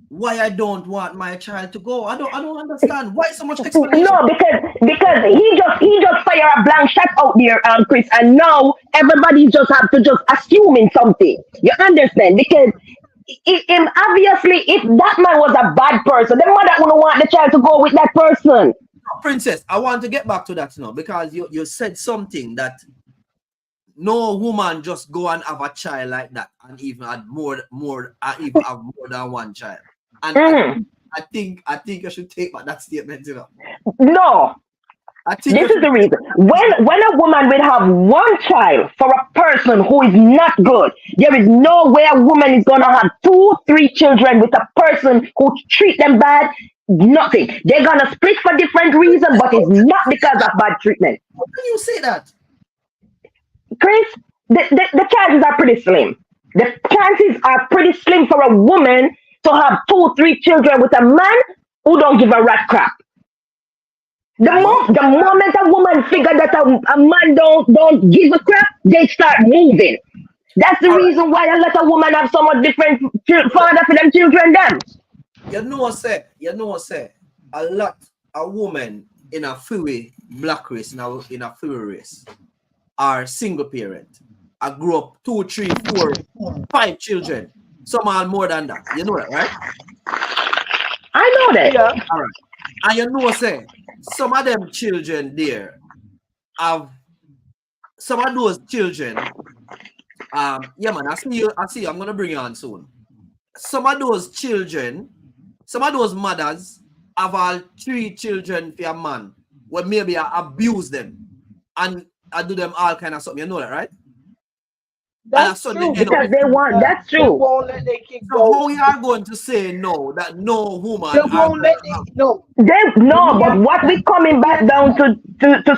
S2: why I don't want my child to go? I don't understand. Why so much explanation?
S6: No, because he just fire a blank shot out there, Chris, and now everybody just have to just assuming something. You understand? Because obviously, if that man was a bad person, the mother wouldn't want the child to go with that person.
S2: Princess, I want to get back to that now because you said something that no woman just go and have a child like that and even have more than one child. And I think you should take back that statement, you know.
S6: No. This is the reason. When a woman will have one child for a person who is not good, there is no way a woman is going to have 2, 3 children with a person who treat them bad. Nothing. They're going to split for different reasons, but it's not because of bad treatment.
S2: How can you say that?
S6: Chris, the chances are pretty slim. The chances are pretty slim for a woman to have 2-3 children with a man who don't give a rat crap. The moment a woman figure that a man don't give a crap, they start moving. That's the reason why a lot of women have so much different father for them children. Them.
S2: You know, say a lot of women in a freeway black race now in a freeway race are single parent. I grew up 2, 3, 4, 5 children. Some are more than that. You know that, right?
S6: I know that.
S5: Yeah.
S2: All right. And you know, say some of them children there have some of those children. Yeah, man, I see you. I'm gonna bring you on soon. Some of those children, some of those mothers have all 3 children for a man, where maybe I abuse them and I do them all kind of something. You know that, right?
S5: That's
S2: so
S5: true.
S6: Because they want. That's
S5: They
S6: true.
S5: won't let their kids
S2: So
S5: go.
S2: how we are going to say no, that no woman
S5: They won't let no.
S6: But what we coming back down to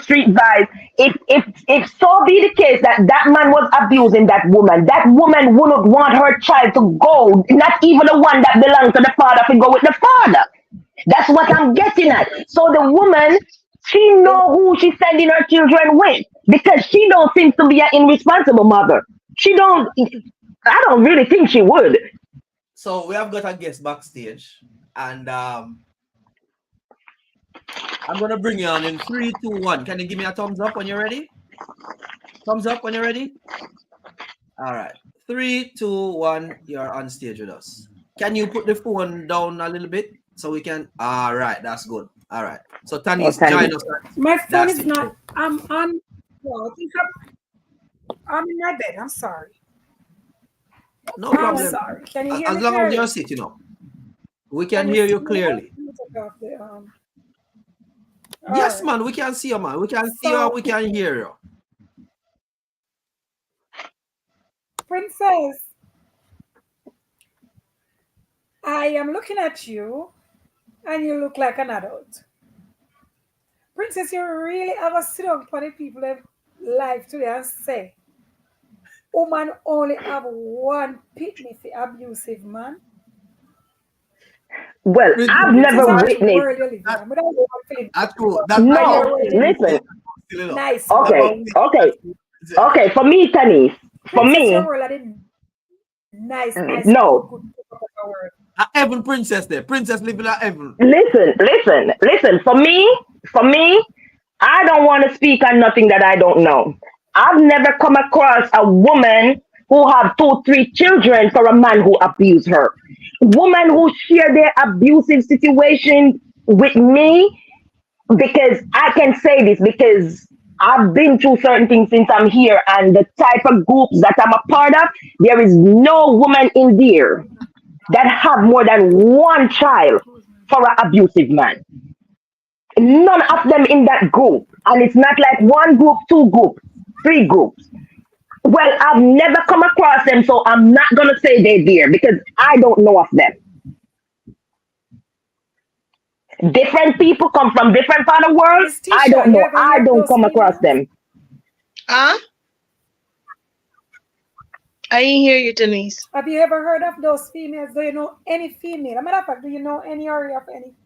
S6: street vibes, if so be the case that man was abusing that woman wouldn't want her child to go, not even the one that belongs to the father, to go with the father. That's what I'm getting at. So the woman, she know who she's sending her children with, because she don't seem to be an irresponsible mother. I don't really think she would.
S2: So we have got a guest backstage, and I'm gonna bring you on in 3, 2, 1. Can you give me a thumbs up when you're ready? Thumbs up when you're ready. All right, 3, 2, 1. You're on stage with us. Can you put the phone down a little bit so we can? All right, that's good. All right. So Tanis, join us.
S7: My phone
S2: That's
S7: is
S2: it.
S7: not. I'm on. Well, I think I'm in my bed. I'm sorry.
S2: No
S7: I'm
S2: problem.
S7: sorry. Can you hear
S2: As
S7: me
S2: long as
S7: clearly?
S2: you're sitting up, we can hear you clearly. Yes, man, we can see you, man. We can see you. We can hear you.
S7: Princess, I am looking at you, and you look like an adult. Princess, you really have a sit down for the people in life today and say, woman only have one pitney for abusive man.
S6: Well, I've never witnessed.
S2: That's true.
S6: No, listen.
S7: Nice.
S6: Okay. For me, Tanis. For me.
S7: Nice.
S6: No.
S2: Heaven princess there. Princess living at heaven.
S6: Listen. For me, I don't want to speak on nothing that I don't know. I've never come across a woman who have 2, 3 children for a man who abused her. Women who share their abusive situation with me, because I can say this because I've been through certain things since I'm here, and the type of groups that I'm a part of, there is no woman in there that have more than 1 child for an abusive man. None of them in that group. And it's not like 1 group, 2 groups, 3 groups. Well, I've never come across them, so I'm not going to say they're there because I don't know of them. Different people come from different part of the world. I don't know. I don't come across them.
S5: Huh? I didn't hear you, Denise.
S7: Have you ever heard of those females? Do you know any female? As a matter of fact, do you know any area of any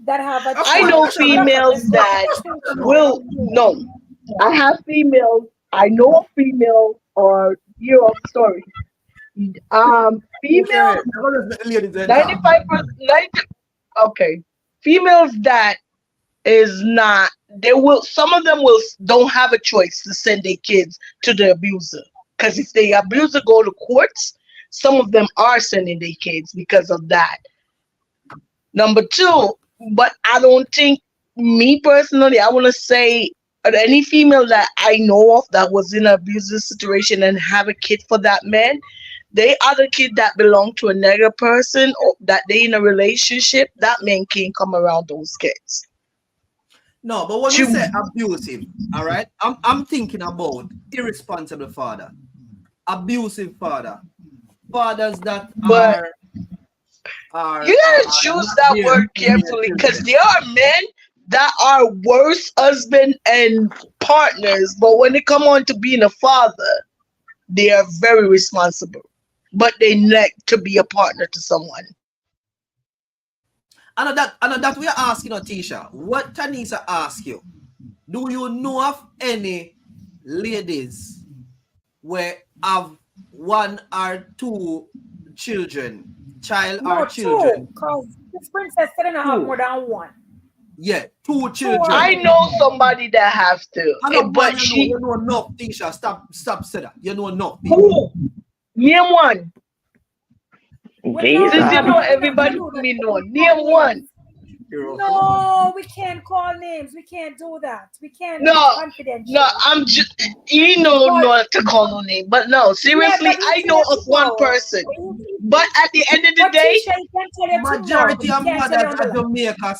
S7: that have a
S5: I know females that will no. I have females. I know a female or hear of stories. Females, 95%. Okay, females that is not. They will. Some of them will don't have a choice to send their kids to the abuser, because if the abuser go to courts, some of them are sending their kids because of that. Number 2, but I don't think, me personally, I want to say any female that I know of that was in an abusive situation and have a kid for that man, they are the kid that belong to another person or that they in a relationship, that man can't come around those kids.
S2: No, but when you say abusive, all right, I'm thinking about irresponsible father, abusive father, fathers that are
S5: you gotta choose that word carefully, because there are men that are worse husband and partners, but when they come on to being a father, they are very responsible, but they like to be a partner to someone.
S2: I know that we are asking, Tisha. What Tanisa asked you? Do you know of any ladies where have one or two children, child or
S7: No,
S2: children?
S7: two, because this princess said I have
S2: Two.
S7: more than one.
S2: Yeah, two
S7: Two
S2: children.
S6: I
S7: already.
S6: know somebody that have to,
S2: I know,
S6: but
S2: man,
S6: she
S2: you know enough, Tisha. Stop, say that. You know enough.
S6: who? Name one.
S7: We know,
S6: Since you
S7: no,
S6: know
S7: we're not gonna
S6: everybody
S7: do that.
S6: me know.
S7: We
S6: Name
S7: call
S6: one.
S7: names. No, we can't call names. We can't do that. We can't.
S6: No,
S7: It's confidential.
S6: no, I'm just you know
S7: But
S6: not to call no name, but no,
S7: yeah,
S6: seriously,
S7: but you
S6: I know
S7: can't
S6: of one
S7: know.
S6: person. But at the end of the
S7: But
S6: day,
S7: Tisha, you can tell your thing now, but
S2: Majority
S7: you
S2: of
S7: can't tell
S2: mothers
S7: you on the
S2: are
S7: line.
S2: Jamaica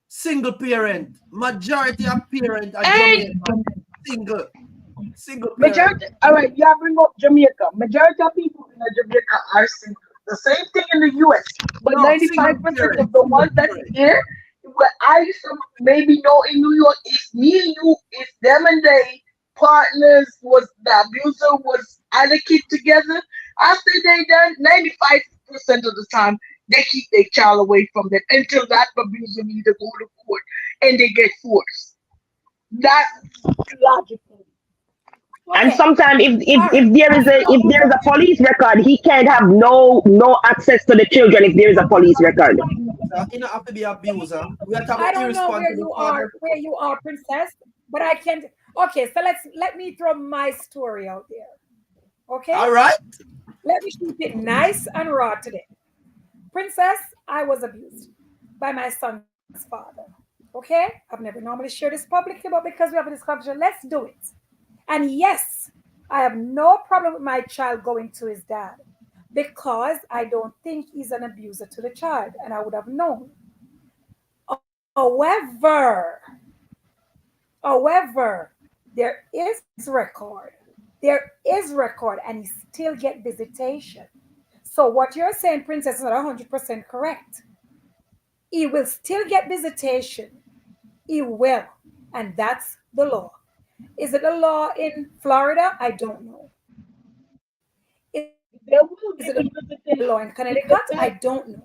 S2: single parent. Majority of parents are
S6: and
S2: Jamaica single parent.
S6: majority. All right, you bring up Jamaica. Majority of people in Jamaica are single. The same thing in the U.S. But
S2: No,
S6: 95% of the ones that are here, what I some maybe know in New York, it's me and you, it's them and they partners was the abuser was and a kid together. After they done, 95% of the time they keep their child away from them until that abuser either go to court and they get forced. That's logical. And
S7: Okay.
S6: sometimes
S7: All right.
S6: if there is a police record, he can't have no access to the children if there is a police record.
S2: You don't have to be abuser. We are talking
S7: I
S2: about
S7: don't know
S2: irresponsible father.
S7: where you are, princess, but I can't. Okay, so let me throw my story out there. Okay,
S2: All right.
S7: let me keep it nice and raw today. Princess, I was abused by my son's father. Okay, I've never normally shared this publicly, but because we have a discussion, let's do it. And yes, I have no problem with my child going to his dad because I don't think he's an abuser to the child, and I would have known. However, there is record. There is record, and he still get visitation. So what you're saying, Princess, is not 100% correct. He will still get visitation. He will, and that's the law. Is it the law in Florida? I don't know.
S6: There will
S7: Is
S6: be
S7: it the
S6: the
S7: law in
S6: visitation.
S7: Connecticut? I don't know.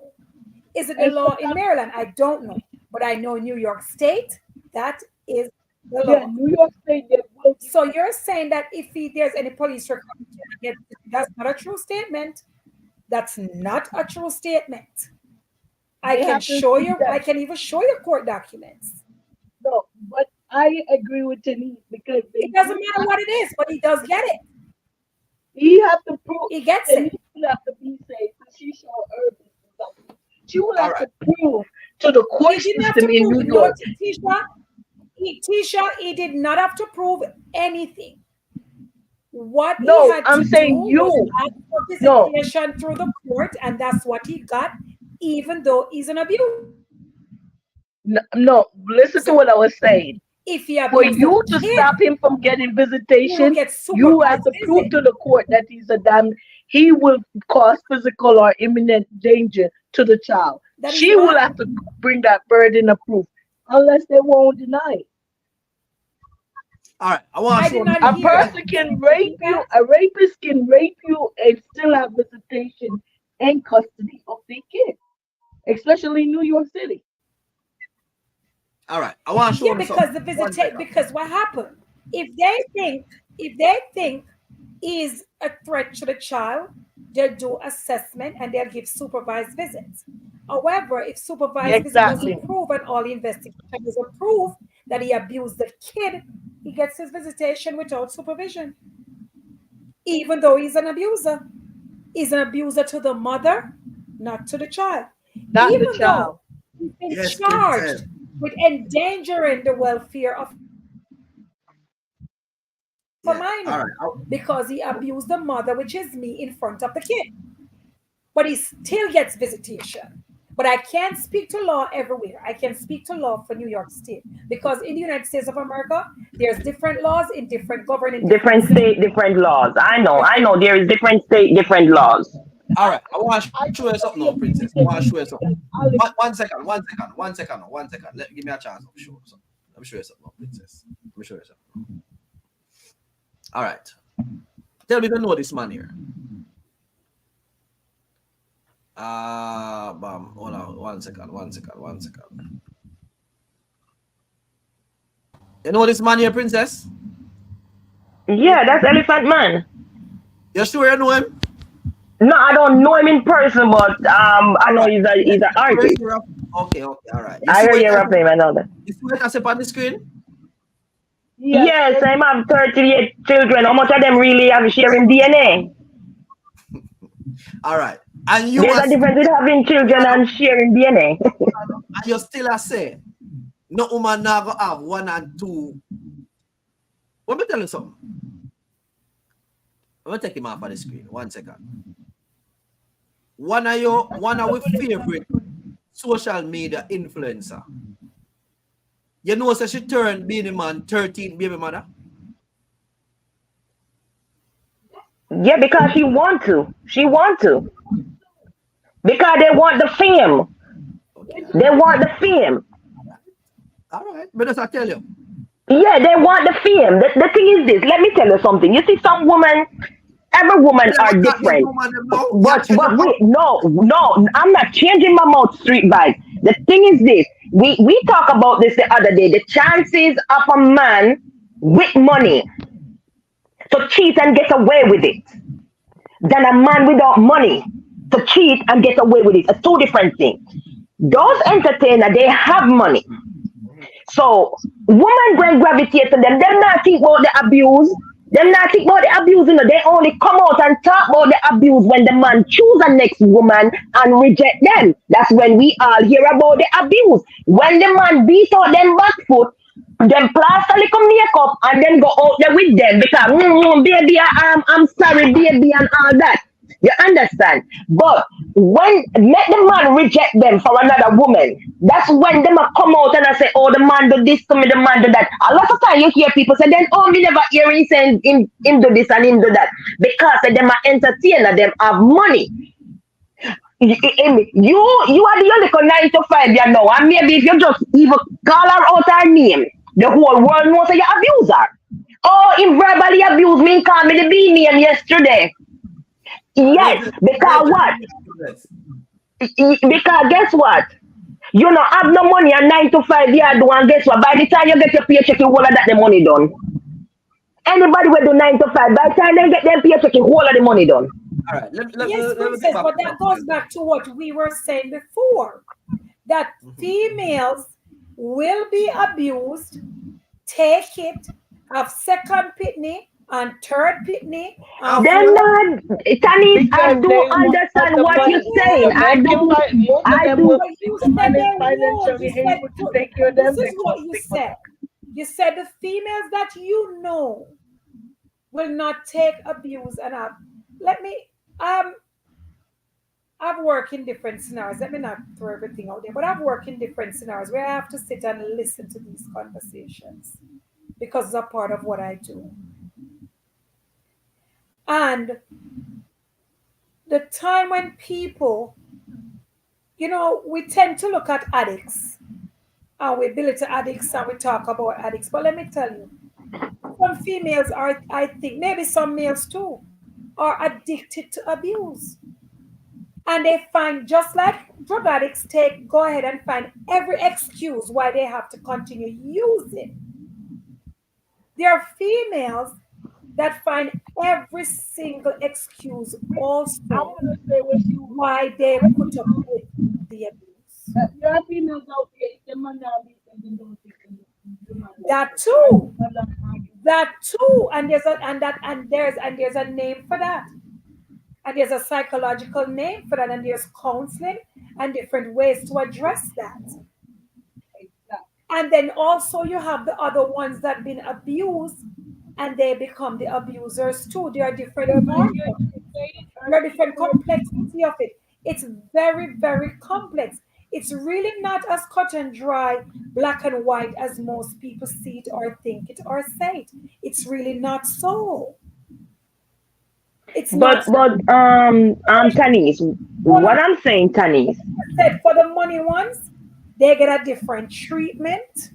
S7: Is it the
S6: And
S7: law in
S6: sometimes,
S7: Maryland? I don't know. But I know in New York State, that is the
S6: yeah,
S7: law.
S6: New York State, there will be.
S7: So you're saying that if there's any police record, that's not a true statement. That's not a true statement. I
S6: They
S7: can
S6: have to
S7: show
S6: see
S7: you,
S6: that.
S7: I can even show you court documents.
S6: No, but I agree with Denise because they
S7: It doesn't
S6: do
S7: matter what it is, but he does get it.
S6: he have to prove
S7: He gets
S6: Denise
S7: it.
S6: will have to be safe. So she showed her something. She will
S2: All
S6: have
S2: right.
S6: to prove to the court
S7: He didn't have
S6: system
S7: to
S6: in
S7: prove
S6: New
S7: it. No,
S6: York.
S7: Tisha, he did not have to prove anything. What he
S6: No,
S7: had
S6: I'm
S7: to do
S6: saying
S7: was
S6: you.
S7: ask for
S6: No,
S7: visitation through the court, and that's what he got, even though he's an abuser.
S6: no, listen to what I was saying.
S7: If he
S6: For
S7: abused
S6: you
S7: a
S6: to
S7: kid,
S6: stop him from getting
S7: he will
S6: visitation,
S7: get
S6: you have
S7: supervised
S6: to prove
S7: visit.
S6: to the court that he's a damn he will cause physical or imminent danger to the child.
S7: That is
S6: She will
S7: what?
S6: have to bring that burden of proof, unless they won't deny it.
S2: All right. I want
S7: I
S2: to show
S7: did
S2: them.
S7: not
S6: A
S7: hear that.
S6: person can
S7: Did you
S6: rape
S7: hear
S6: you,
S7: that?
S6: a rapist can rape you and still have visitation and custody of the kid, especially in New York City.
S2: All right. I want to show
S7: Yeah,
S2: them
S7: because
S2: something.
S7: the
S2: 1
S7: visitation,
S2: second.
S7: because what happened? If they think is a threat to the child, they'll do assessment and they'll give supervised visits. However, if supervised visit
S6: Exactly.
S7: doesn't prove and all the investigation doesn't prove that he abused the kid, he gets his visitation without supervision. Even though he's an abuser. He's an abuser to the mother, not to the child.
S6: Not the
S7: Even
S6: child.
S7: though he's been
S2: Yes,
S7: charged
S2: Princess.
S7: with endangering the welfare of a
S2: Yeah. All
S7: minor
S2: right.
S7: because he abused the mother, which is me, in front of the kid. But he still gets visitation. But I can't speak to law everywhere. I can speak to law for New York State because in the United States of America, there's different laws in different governing different
S6: Mm-hmm. Mhm.
S7: states.
S6: Different
S7: Different
S6: state, different laws. I
S7: laws.
S6: know. There is different state, different laws.
S2: All right. I want to
S6: I
S2: show you something
S6: totally
S2: now,
S6: agree
S2: Princess.
S6: with
S2: I want to
S6: Denise
S2: show you something.
S6: because I'll agree.
S2: 1 second. Give me a chance to show you something. Let me show you something now, Princess. Let me show you something. All right. Tell me if you know this man here. Bam. Hold on. 1 second. You know this man here, princess?
S6: Yeah, that's Elephant Man.
S2: You sure you know him?
S6: No, I don't know him in person, but I know he's an artist.
S2: Okay, all right.
S6: I heard you rap name and all that.
S2: You see what I say on the screen?
S6: Yes, I have 38 children. How much of them really have sharing DNA?
S2: All right. And you
S6: There's a difference between having children and sharing DNA.
S2: and you still a say, no woman now go have 1 and 2. Let me tell you something. I'm gonna take him off of the screen. 1 second. One of our favorite social media influencer. You know, so she turned Beenie Man 13 baby mother.
S6: Yeah, because she want to. Because they want the fame. They want the fame.
S2: All right, but as I tell you.
S6: Yeah, they want the fame. The thing is this. Let me tell you something. You see, some women, every woman are different. But wait, no, I'm not changing my mouth street vibe. The thing is this. We talked about this the other day. The chances of a man with money to cheat and get away with it than a man without money to cheat and get away with it. It's two different things. Those entertainers, they have money. So women going gravitate to them. Them not think about the abuse. Them not think about the abuse. You know, they only come out and talk about the abuse when the man choose a next woman and reject them. That's when we all hear about the abuse. When the man beat out them back foot, them plaster little makeup and then go out there with them because baby, I'm sorry, baby, and all that. You understand? But when let the man reject them for another woman, that's when them come out and I say, oh, the man do this to me, the man do that. A lot of time you hear people say, then oh, me never hear him saying him do this and him do that. Because them are entertainer, them have money. You are the only 9 to 5 you know, and maybe if you just even call her out her name, the whole world knows that you abuse her. Oh, he verbally abused me and called me the B name yesterday. Yes, because what? Because guess what? You know, have no money and 9 to 5 you do, and guess what? By the time you get your paycheck, you whole of that the money done. Anybody will do 9 to 5. By the time they get their paycheck, you whole of the money done.
S2: All right.
S7: Yes, Princess, but that goes back to what we were saying before. That females will be abused, take it, have second pitney and third pitney.
S6: Then Tanis, I do understand what you're saying. I do.
S7: You said this is what you said. You said the females that you know will not take abuse and have. Let me I've worked in different scenarios. Let me not throw everything out there, but I've worked in different scenarios where I have to sit and listen to these conversations because it's a part of what I do. And the time when people, you know, we tend to look at addicts and we belittle addicts and we talk about addicts. But let me tell you, some females are, I think, maybe some males too, are addicted to abuse. And they find, just like drug addicts go ahead and find every excuse why they have to continue using. There are females that find every single excuse also why they put up with the abuse. That too, and there's a name for that, and there's a psychological name for that, and there's counseling and different ways to address that. And then also you have the other ones that been abused and they become the abusers too. There are different complexity of it. It's very, very complex. It's really not as cut and dry, black and white as most people see it or think it or say it. It's really not so. It's
S6: but Tanis, what I'm saying, Tanis,
S7: for the money ones, they get a different treatment.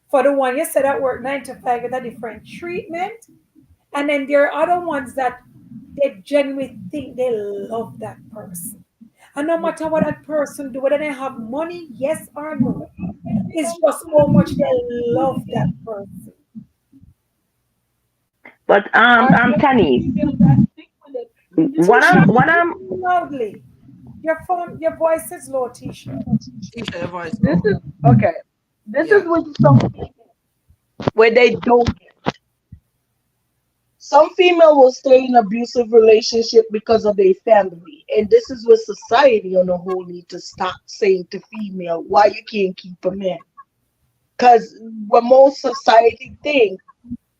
S7: For the one you said at work 9 to 5, get a different treatment. And then there are other ones that they genuinely think they love that person. And no matter what that person do, whether they have money, yes or no, it's just how much they love that person.
S6: But Tani, what I'm
S7: Loudly. Your voice is low, Tisha.
S2: Tisha, your voice.
S5: This is okay. This is what some people where they don't get. Some female will stay in abusive relationship because of their family, and this is what society on the whole need to stop saying to female why you can't keep a man. Because what most society think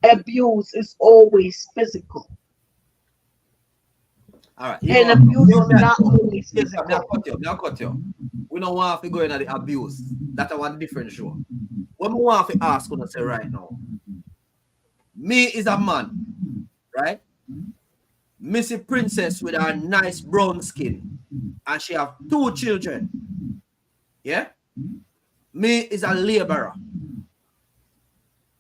S5: abuse is always physical,
S2: All right.
S5: and abuse is not always physical.
S2: Now cut you. We don't want to go into the abuse. That's a one different show. What we want to ask you to say right now. Me is a man, right? Missy Princess with her nice brown skin, and she have 2 children. Yeah? Me is a laborer,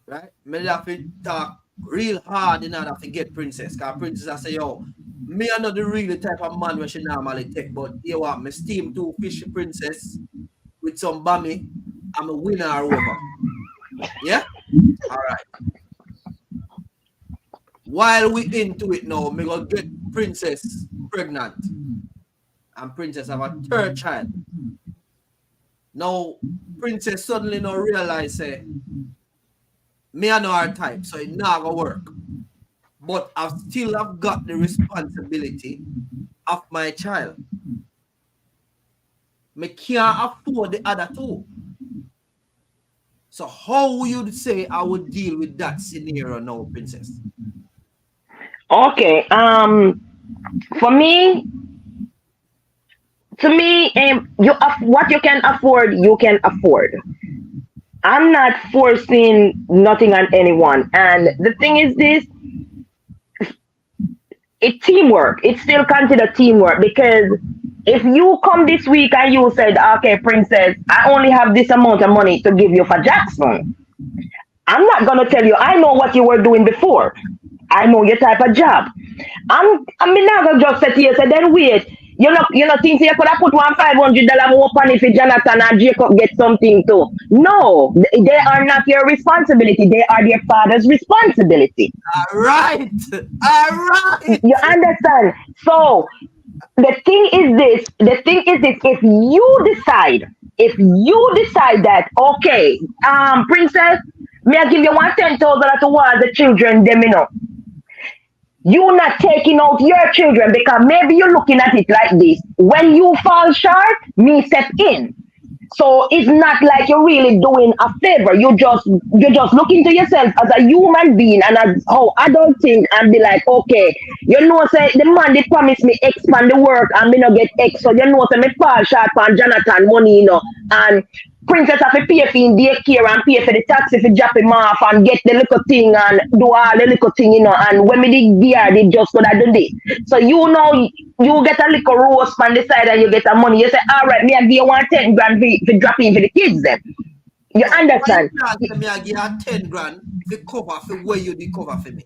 S2: right? Me have to talk real hard in order to get Princess. Because Princess I say, yo, me are not the really type of man where she normally take, but you want me steam 2 fishy Princess with some bammy, I'm a winner over. Yeah? All right. While we into it now, me gonna get Princess pregnant. And Princess have a 3rd child. Now, Princess suddenly now realize, say, me I know her type, so it not gonna work. But I still have got the responsibility of my child. Me can't afford the other 2. So how would you say I would deal with that scenario now, Princess?
S6: okay. For me, to me, what you can afford, you can afford. I'm not forcing nothing on anyone. And the thing is this, it's teamwork. It's still considered teamwork because if you come this week and you said, okay, Princess, I only have this amount of money to give you for Jackson, I'm not going to tell you, I know what you were doing before. I know your type of job. I'm not going to just say to you, say, then wait, you know, things you could have put $1,500 more on if Jonathan and Jacob get something too. No, they are not your responsibility. They are their father's responsibility.
S2: All right. All right.
S6: You understand? So the thing is this, if you decide that, okay, Princess, may I give you $10,000 towards the children, them, you know. You're not taking out your children because maybe you're looking at it like this. When you fall short, me step in. So it's not like you're really doing a favor. You're just looking to yourself as a human being and as how adult think and be like, okay, you know, say the man they promised me expand the work and me not get X. So you know, say me fall short on Jonathan money, you know, and Princess have to pay for in daycare and pay for the taxi for drop him off and get the little thing and do all the little thing, you know, and when me did gear, they just gonna do this. So you know, you get a little roast on the side and you get the money. You say, all right, me I give you 10 grand for dropping for the kids then. You understand?
S2: Why me I give you 10 grand to cover for where you did cover for me?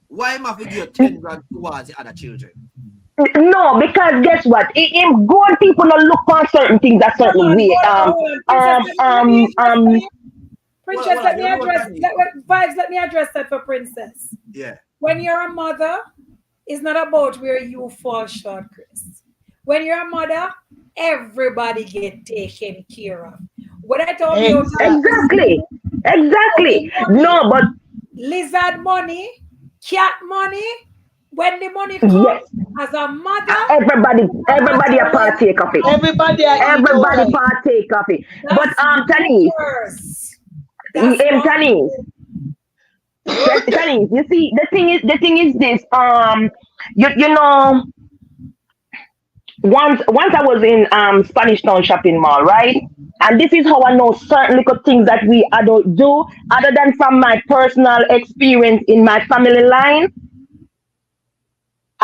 S2: Why am I give you 10 grand towards the other children?
S6: No, because guess what? In grown people don't look for certain things a certain way.
S7: Princess, let me address Vibes, let me address that for Princess.
S2: Yeah.
S7: When you're a mother, it's not about where you fall short, Chris. When you're a mother, everybody get taken care of. What I told you
S6: exactly. No, but
S7: lizard money, cat money. When the money comes, yes. As a mother,
S6: everybody a partake of it. Everybody partake of it. But Tani, Tani, you see, the thing is this. You know, once I was in Spanish Town shopping mall, right? And this is how I know certain little things that we adults do, other than from my personal experience in my family line.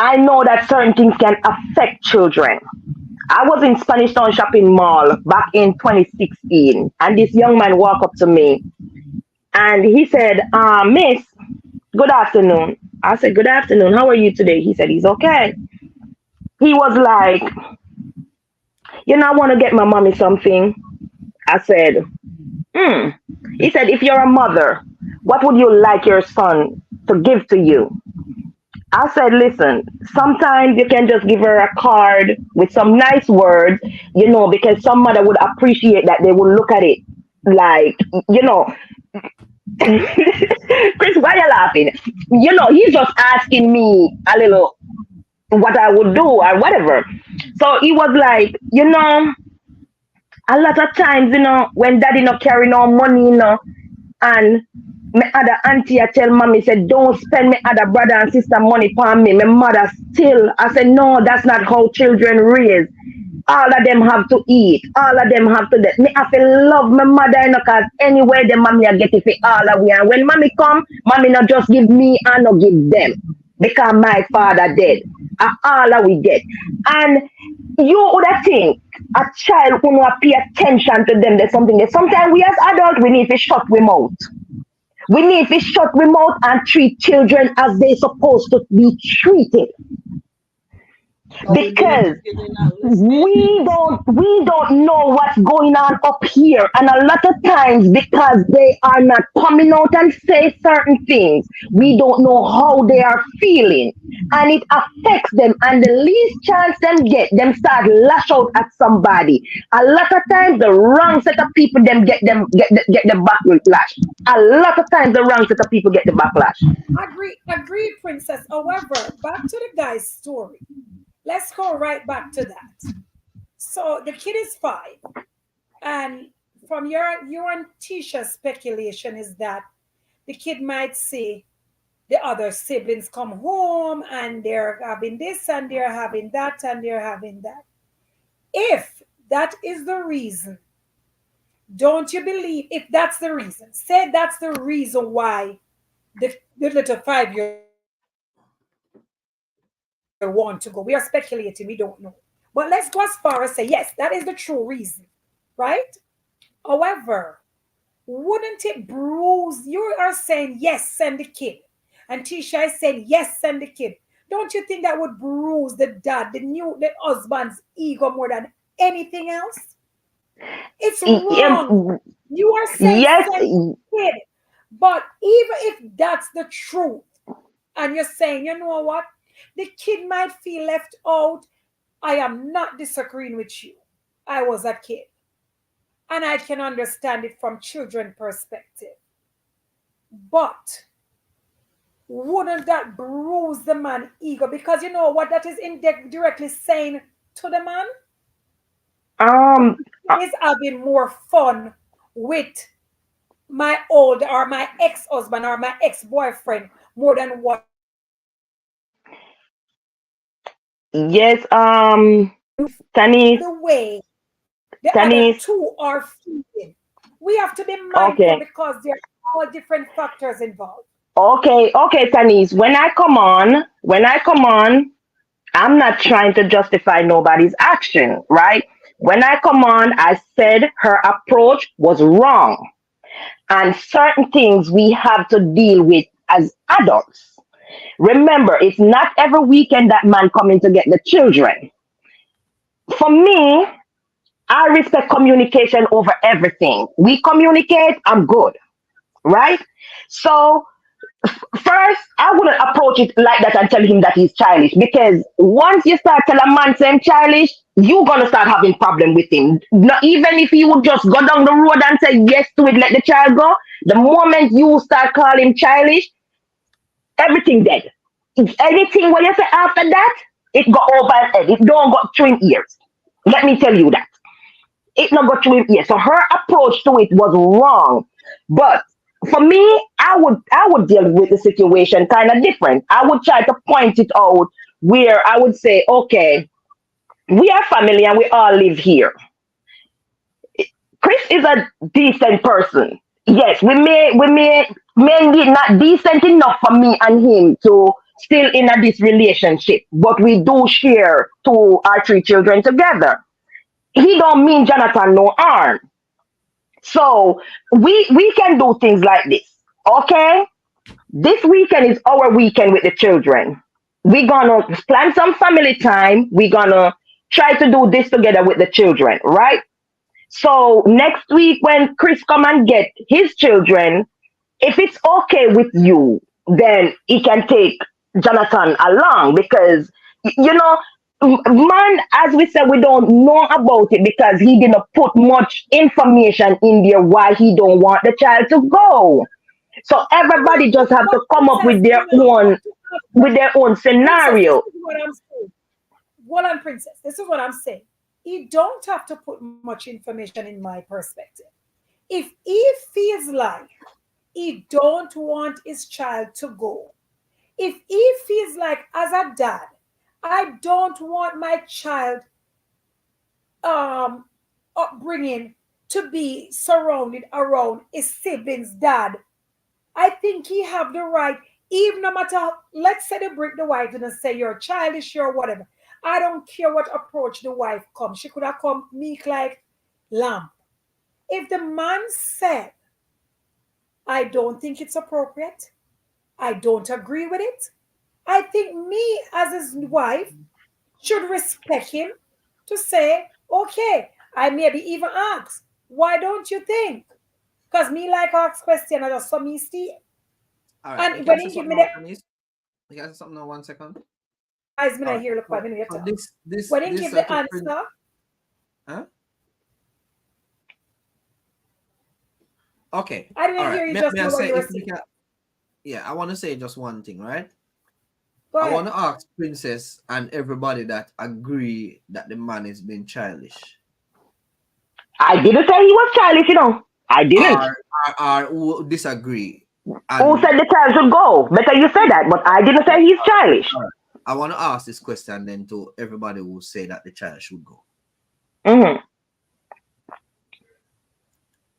S6: I know that certain things can affect children. I was in Spanish Town shopping mall back in 2016, and this young man walked up to me, and he said, Miss, good afternoon. I said, good afternoon. How are you today? He said, he's okay. He was like, I want to get my mommy something. I said, hmm. He said, if you're a mother, what would you like your son to give to you? I said, listen, sometimes you can just give her a card with some nice words, because some mother would appreciate that. They would look at it like, Chris, why are you laughing? He's just asking me a little what I would do or whatever. So he was like, a lot of times, when daddy not carry no money, and my other auntie I tell mommy said, don't spend my other brother and sister money for me. My mother still. I said, no, that's not how children raise. All of them have to eat. All of them have to. Me have to love my mother, because anyway, the mommy I get it for all of we. And when mommy come, mommy not just give me and not give them, because my father dead. All that we get. And you would think a child who not pay attention to them, there's something that sometimes we as adults, we need to shut them out. We need to shut them out and treat children as they're supposed to be treated. Because we don't know what's going on up here, and a lot of times because they are not coming out and say certain things, we don't know how they are feeling, and it affects them. And the least chance them get, them start lash out at somebody. A lot of times the wrong set of people them get the backlash. A lot of times the wrong set of people get the backlash.
S7: Agreed, Princess. However, back to the guy's story. Let's go right back to that. So the kid is 5, and from your and Tisha's speculation is that the kid might see the other siblings come home and they're having this and they're having that and they're having that. If that is the reason, don't you believe, if that's the reason, say that's the reason why the little 5-year-old want to go. We are speculating, we don't know. But let's go as far as say, yes, that is the true reason, right? However, wouldn't it bruise? You are saying, yes, send the kid. And Tisha is saying, yes, send the kid. Don't you think that would bruise the husband's ego more than anything else? It's wrong. You are saying,
S6: yes,
S7: send the kid. But even if that's the truth, and you're saying, you know what? The kid might feel left out. I am not disagreeing with you. I was a kid. And I can understand it from children's perspective. But wouldn't that bruise the man's ego? Because you know what that is indirectly saying to the man? Is having more fun with my old or my ex-husband or my ex-boyfriend more than what.
S6: Yes, Tanis.
S7: The way the other two are feeling. We have to be mindful because there are all different factors involved.
S6: Okay, Tanis. When I come on, I'm not trying to justify nobody's action, right? When I come on, I said her approach was wrong. And certain things we have to deal with as adults. Remember, it's not every weekend that man coming to get the children. For me, I respect communication over everything. We communicate, I'm good, right? So first, I wouldn't approach it like that and tell him that he's childish, because once you start telling a man saying childish, you're going to start having problem with him. Not even if he would just go down the road and say yes to it, let the child go, the moment you start calling him childish, everything dead. If anything what you say after that, it go over his head. It don't go through his ears. Let me tell you that. It not go through his ears. So her approach to it was wrong. But for me, I would deal with the situation kind of different. I would try to point it out where I would say, okay, we are family and we all live here. Chris is a decent person. Yes, we may be not decent enough for me and him to still in this relationship, but we do share our 3 children together. He don't mean Jonathan no harm. So we can do things like this, okay? This weekend is our weekend with the children. We're gonna plan some family time. We're gonna try to do this together with the children, right? So next week when Chris come and get his children, if it's okay with you, then he can take Jonathan along because you know, man, as we said, we don't know about it because he didn't put much information in there why he don't want the child to go. So everybody just have to come up with their own scenario.
S7: This is what I'm saying. Hold on, Princess. This is what I'm saying. You don't have to put much information in my perspective. If he feels like he don't want his child to go, if he feels like as a dad, I don't want my child upbringing to be surrounded around his siblings' dad, I think he have the right, even no matter, let's say they break the wife and say you're childish or whatever. I don't care what approach the wife comes. She could have come meek like lamb. If the man said, I don't think it's appropriate, I don't agree with it, I think me as his wife should respect him to say, okay, I maybe even ask, why don't you think? Because me like ask question, I just saw me see.
S2: All right.
S7: And when he give me the
S2: you guys something now 1 second.
S7: eyes, me here look 5 minutes.
S2: This
S7: When he give the answer,
S2: huh? Okay.
S7: I didn't hear you just know what you were saying.
S2: Yeah, I want to say just one thing, right?
S7: Go
S2: I
S7: ahead.
S2: want to ask Princess and everybody that agree that the man is being childish.
S6: I didn't say he was childish, you know. I didn't.
S2: Or who disagree.
S6: Who said the child should go? Better you say that, but I didn't say he's childish.
S2: I want to ask this question then to everybody who say that the child should go.
S6: Mm-hmm.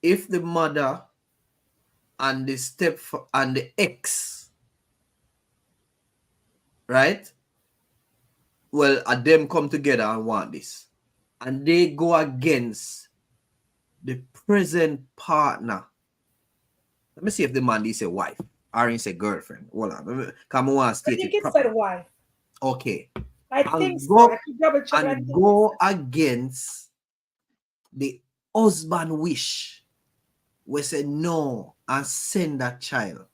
S2: If the mother and the and the ex, right? Well, them come together and want this, and they go against the present partner. Let me see if the man is a wife or is a girlfriend. Hold on, come on, state
S7: I think
S2: it
S7: it's
S2: properly.
S7: said wife.
S2: Okay.
S7: I
S2: I'll
S7: think
S2: go
S7: so. I can double check.
S2: and go against the husband wish. We say no and send that child.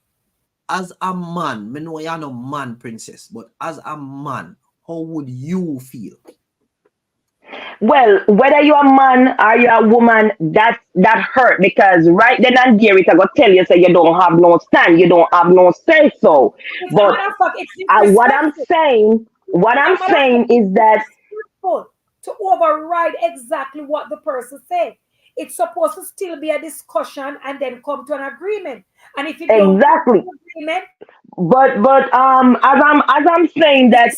S2: As a man, me know you're no man, Princess, but as a man, how would you feel?
S6: Well, whether you're a man or you're a woman, that hurt because right then and there it will tell you say you don't have no stand, you don't have no say so. But what I'm saying is that
S7: to override exactly what the person said. It's supposed to still be a discussion and then come to an agreement. And if it don't come to an agreement,
S6: but as I'm saying that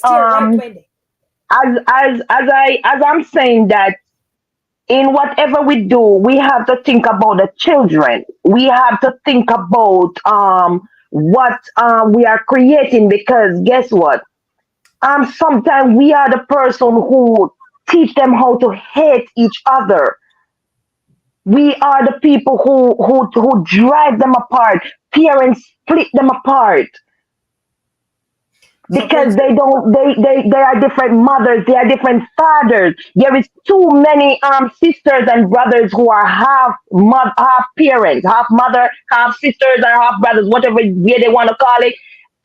S6: as I'm saying that in whatever we do, we have to think about the children. We have to think about what we are creating because guess what? Sometimes we are the person who teach them how to hate each other. We are the people who drive them apart. Parents split them apart. Because they are different mothers, they are different fathers. There is too many sisters and brothers who are half parents, half mother, half sisters, or half brothers, whatever way they want to call it.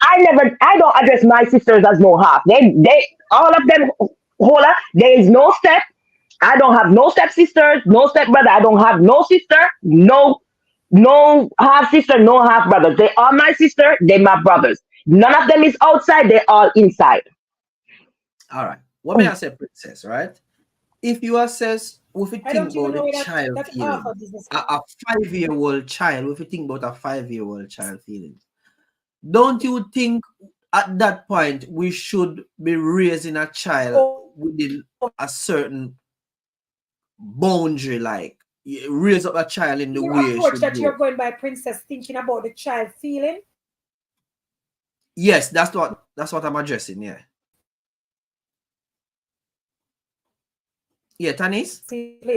S6: I don't address my sisters as no half. They all of them there is no step. I don't have no step sisters, no step brother. I don't have no sister, no half sister, no half brothers. They are my sister, they my brothers. None of them is outside, they're all inside.
S2: All right. What may I say, Princess, right? If you assess, if you think about a child feeling, a 5-year-old child, if you think about a 5-year-old child feeling, don't you think at that point we should be raising a child within a certain boundary, like raise up a child in the way
S7: approach that you're going by, Princess, thinking about the child feeling?
S2: Yes, that's what I'm addressing. Yeah, Tanis.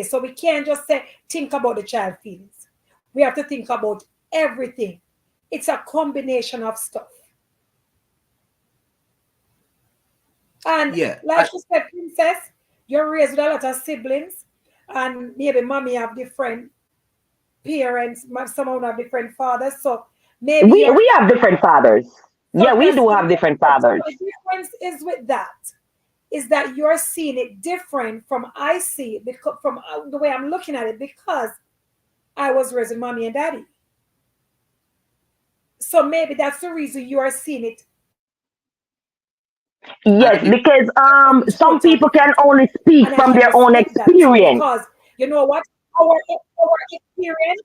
S7: So we can't just say think about the child feelings. We have to think about everything. It's a combination of stuff. And like you said, Princess, you're raised with a lot of siblings, and maybe mommy have different parents, some of them have different fathers. So maybe
S6: We have different fathers.
S7: so
S6: Yeah, we
S7: that's
S6: do
S7: the
S6: have different
S7: difference.
S6: fathers.
S7: So the difference is with that is that you're seeing it different from I see it because from the way I'm looking at it because I was raised with mommy and daddy. So maybe that's the reason you are seeing it.
S6: Yes, because some
S7: Total
S6: people can
S7: different.
S6: only speak
S7: And I
S6: from
S7: can
S6: their own
S7: respect that
S6: experience.
S7: because you know what? Our experience,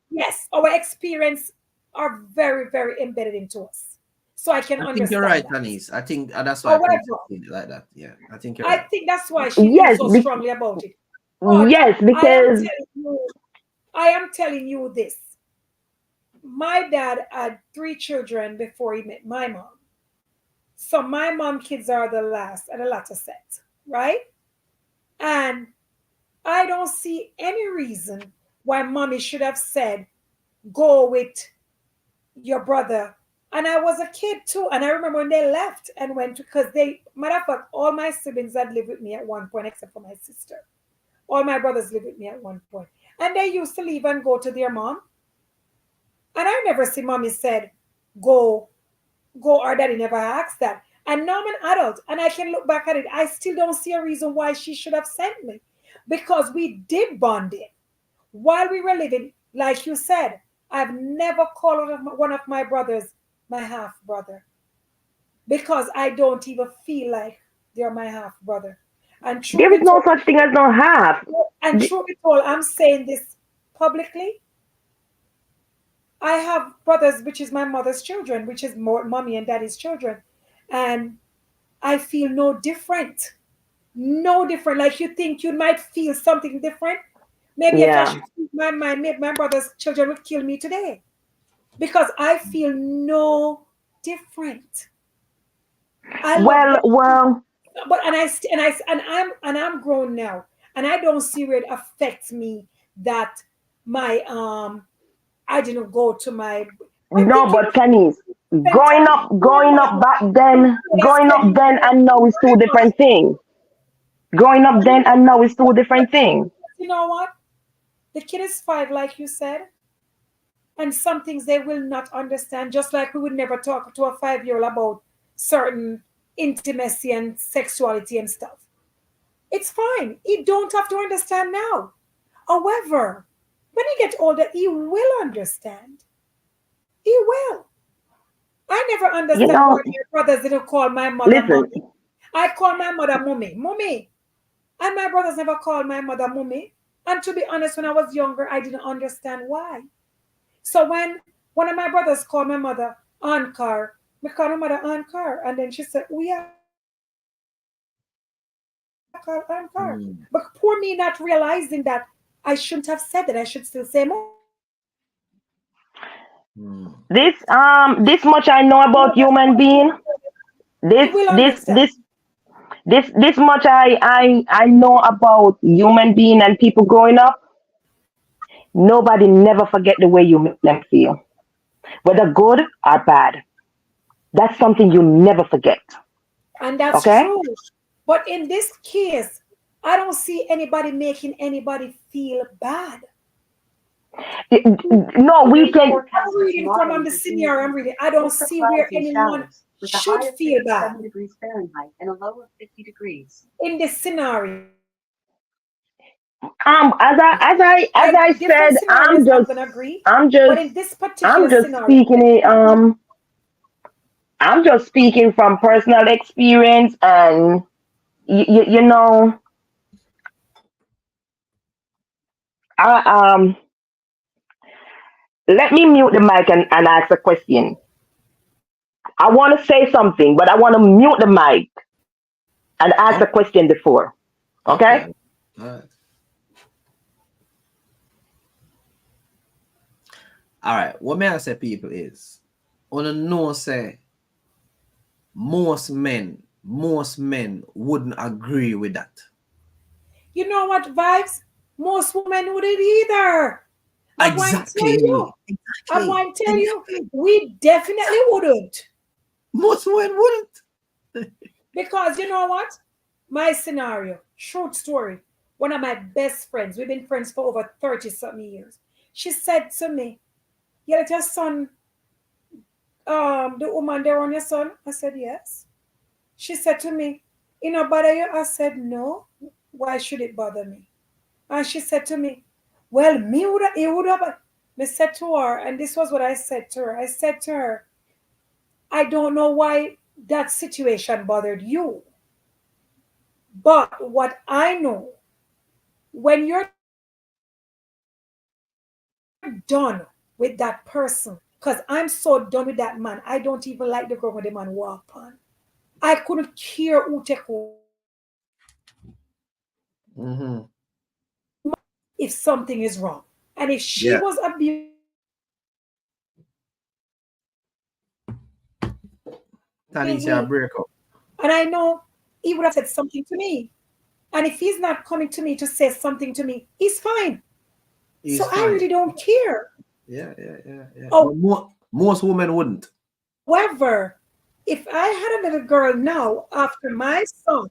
S7: yes, our experience are very, very embedded into us. So I can
S2: I think
S7: understand
S2: you're right,
S7: that.
S2: Anis. I think that's why
S7: However,
S2: Princess seen it like that. Yeah, I think you're
S7: I
S2: right.
S7: think that's why she feels
S6: Yes,
S7: so strongly about it. But
S6: yes, because
S7: I am telling you this. My dad had 3 children before he met my mom. So my mom kids are the last and the latter set, right? And I don't see any reason why mommy should have said, go with your brother. And I was a kid too. And I remember when they left and went because matter of fact, all my siblings had lived with me at one point, except for my sister. All my brothers lived with me at one point. And they used to leave and go to their mom. And I never see mommy said, go, or daddy never asked that. And now I'm an adult and I can look back at it. I still don't see a reason why she should have sent me because we did bond it while we were living. Like you said, I've never called one of my brothers my half brother because I don't even feel like they're my half brother. And
S6: there is no such thing as no half.
S7: and truth be told, I'm saying this publicly. I have brothers, which is my mother's children, which is more mommy and daddy's children. And I feel no different. No different. Like you think you might feel something different. Maybe if I
S6: Yeah.
S7: should speak my mind, maybe my brother's children would kill me today. Because I feel no different.
S6: Well,
S7: but I'm grown now. And I don't see where it affects me that my I didn't go to my
S6: no, but Kenny, growing up back then, and now is two different things. Growing up then and now is two different things.
S7: You know what? The kid is 5, like you said, and some things they will not understand. Just like we would never talk to a 5-year-old about certain intimacy and sexuality and stuff. It's fine. He don't have to understand now. However, when he gets older, he will understand. He will. I never understood why my brothers didn't call my mother mommy. I call my mother mommy. Mommy. And my brothers never called my mother mommy. And to be honest, when I was younger, I didn't understand why. So when one of my brothers called my mother Aunt Car, we called my mother Aunt Car. And then she said, we are called Aunt Car. But poor me not realizing that I shouldn't have said that. I should still say more.
S6: This much I know about human being. This much I know about human being and people growing up. Nobody never forget the way you make them feel, whether good or bad. That's something you never forget.
S7: And that's true. But in this case, I don't see anybody making anybody feel bad.
S6: No, we can.
S7: I'm reading from the scenario. I'm reading. I don't see where anyone should feel bad.
S8: 7 degrees Fahrenheit and a low of 50 degrees.
S7: In this scenario.
S6: As I said, I'm just speaking from personal experience, and you know, let me mute the mic and ask a question. I want to say something, but I want to mute the mic and ask a question before. Okay?
S2: All right. All right. What may I say, people, is on a no say most men wouldn't agree with that.
S7: You know what, Vibes? Most women wouldn't either.
S2: Exactly.
S7: I'm going to tell you, we definitely wouldn't.
S2: Most women wouldn't.
S7: Because you know what? My scenario, Short story. One of my best friends, we've been friends for over 30 something years. She said to me, "You let your son, the woman there on your son?" I said, "Yes." She said to me, "You know, bother you?" I said, "No. Why should it bother me?" And she said to me, "Well, he would have." I said to her, and this was what I said to her. I said to her, "I don't know why that situation bothered you. But what I know, when you're done with that person, because I'm so done with that man, I don't even like the girl when the man walk on. I couldn't care who take who
S2: Mm-hmm.
S7: if something is wrong. And if she
S2: Yeah.
S7: was abused,
S2: Tanisha, break up.
S7: and I know he would have said something to me. And if he's not coming to me to say something to me, he's fine.
S2: He's
S7: so I
S2: fine.
S7: really don't care.
S2: Yeah.
S7: Oh.
S2: But most women wouldn't.
S7: However, if I had a little girl now after my son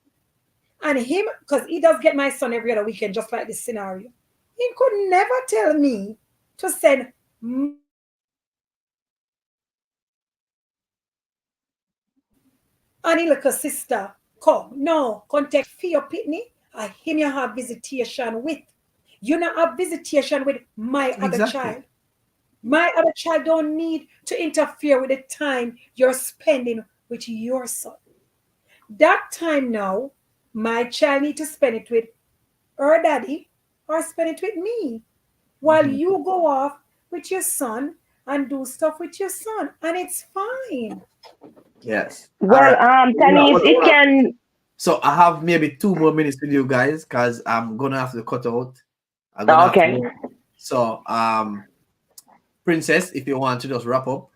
S7: and him, because he does get my son every other weekend, just like this scenario, he could never tell me to send any little sister come. No, contact for your pitney. I him you have visitation with. You not have visitation with my other child. My other child don't need to interfere with the time you're spending with your son. That time now, my child need to spend it with her daddy or spend it with me while you go off with your son and do stuff with your son. And it's fine.
S2: Yes.
S6: Well,
S2: All right.
S6: Tanis, it can.
S2: So I have maybe 2 more minutes with you guys because I'm gonna have to cut out.
S6: Okay.
S2: So Princess, if you want to just wrap up,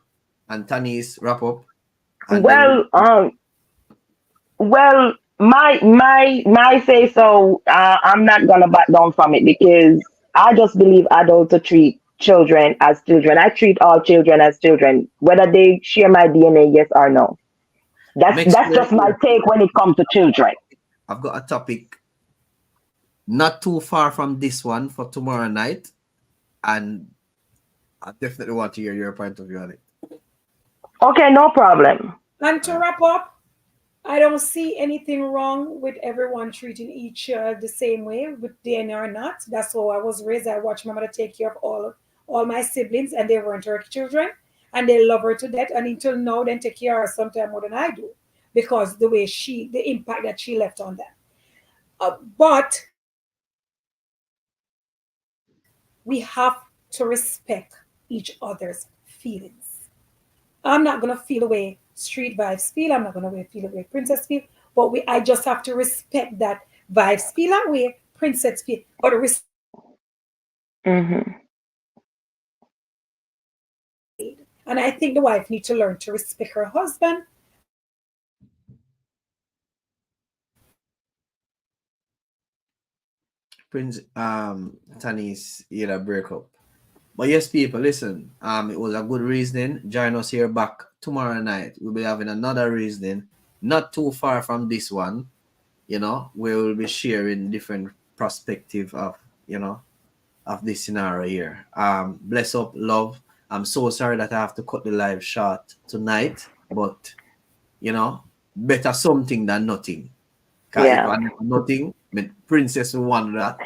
S2: and Tanis wrap up.
S6: Well, my say so. I'm not gonna back down from it because I just believe adults to treat children as children. I treat all children as children, whether they share my DNA, yes or no. That's just my take when it comes to children.
S2: I've got a topic not too far from this one for tomorrow night, and I definitely want to hear your point of view on it.
S6: Okay, no problem.
S7: And to wrap up, I don't see anything wrong with everyone treating each other the same way, with DNA or not. That's how I was raised. I watched my mother take care of all my siblings, and they weren't her children, and they love her to death. And until now, then take care of her sometimes more than I do, because the impact that she left on them. But we have to respect each other's feelings. I'm not gonna feel the way Street Vibes feel. I'm not gonna feel the way Princess feel. But I just have to respect that Vibes feel that way, Princess feel. But and I think the wife needs to learn to respect her husband.
S2: Prince Tanis, break up. But yes, people, listen. It was a good reasoning. Join us here back tomorrow night. We'll be having another reasoning, not too far from this one. We will be sharing different perspective of this scenario here. Bless up, love. I'm so sorry that I have to cut the live short tonight, but better something than nothing.
S6: Yeah.
S2: If I nothing, Princess will want that.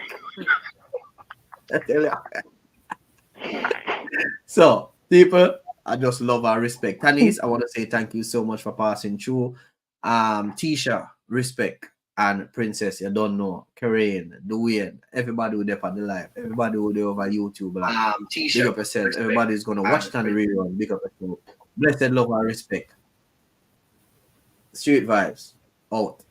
S2: I tell you. So, people, I just love and respect. Tanis, I want to say thank you so much for passing through. Tisha, respect. And Princess, you don't know. Karen, Dwayne, everybody will there on the live. Everybody will there over YouTube. Tisha, big up yourself. Everybody's going to watch it on the rerun. Big up yourself. Blessed love and respect. Street Vibes. Out.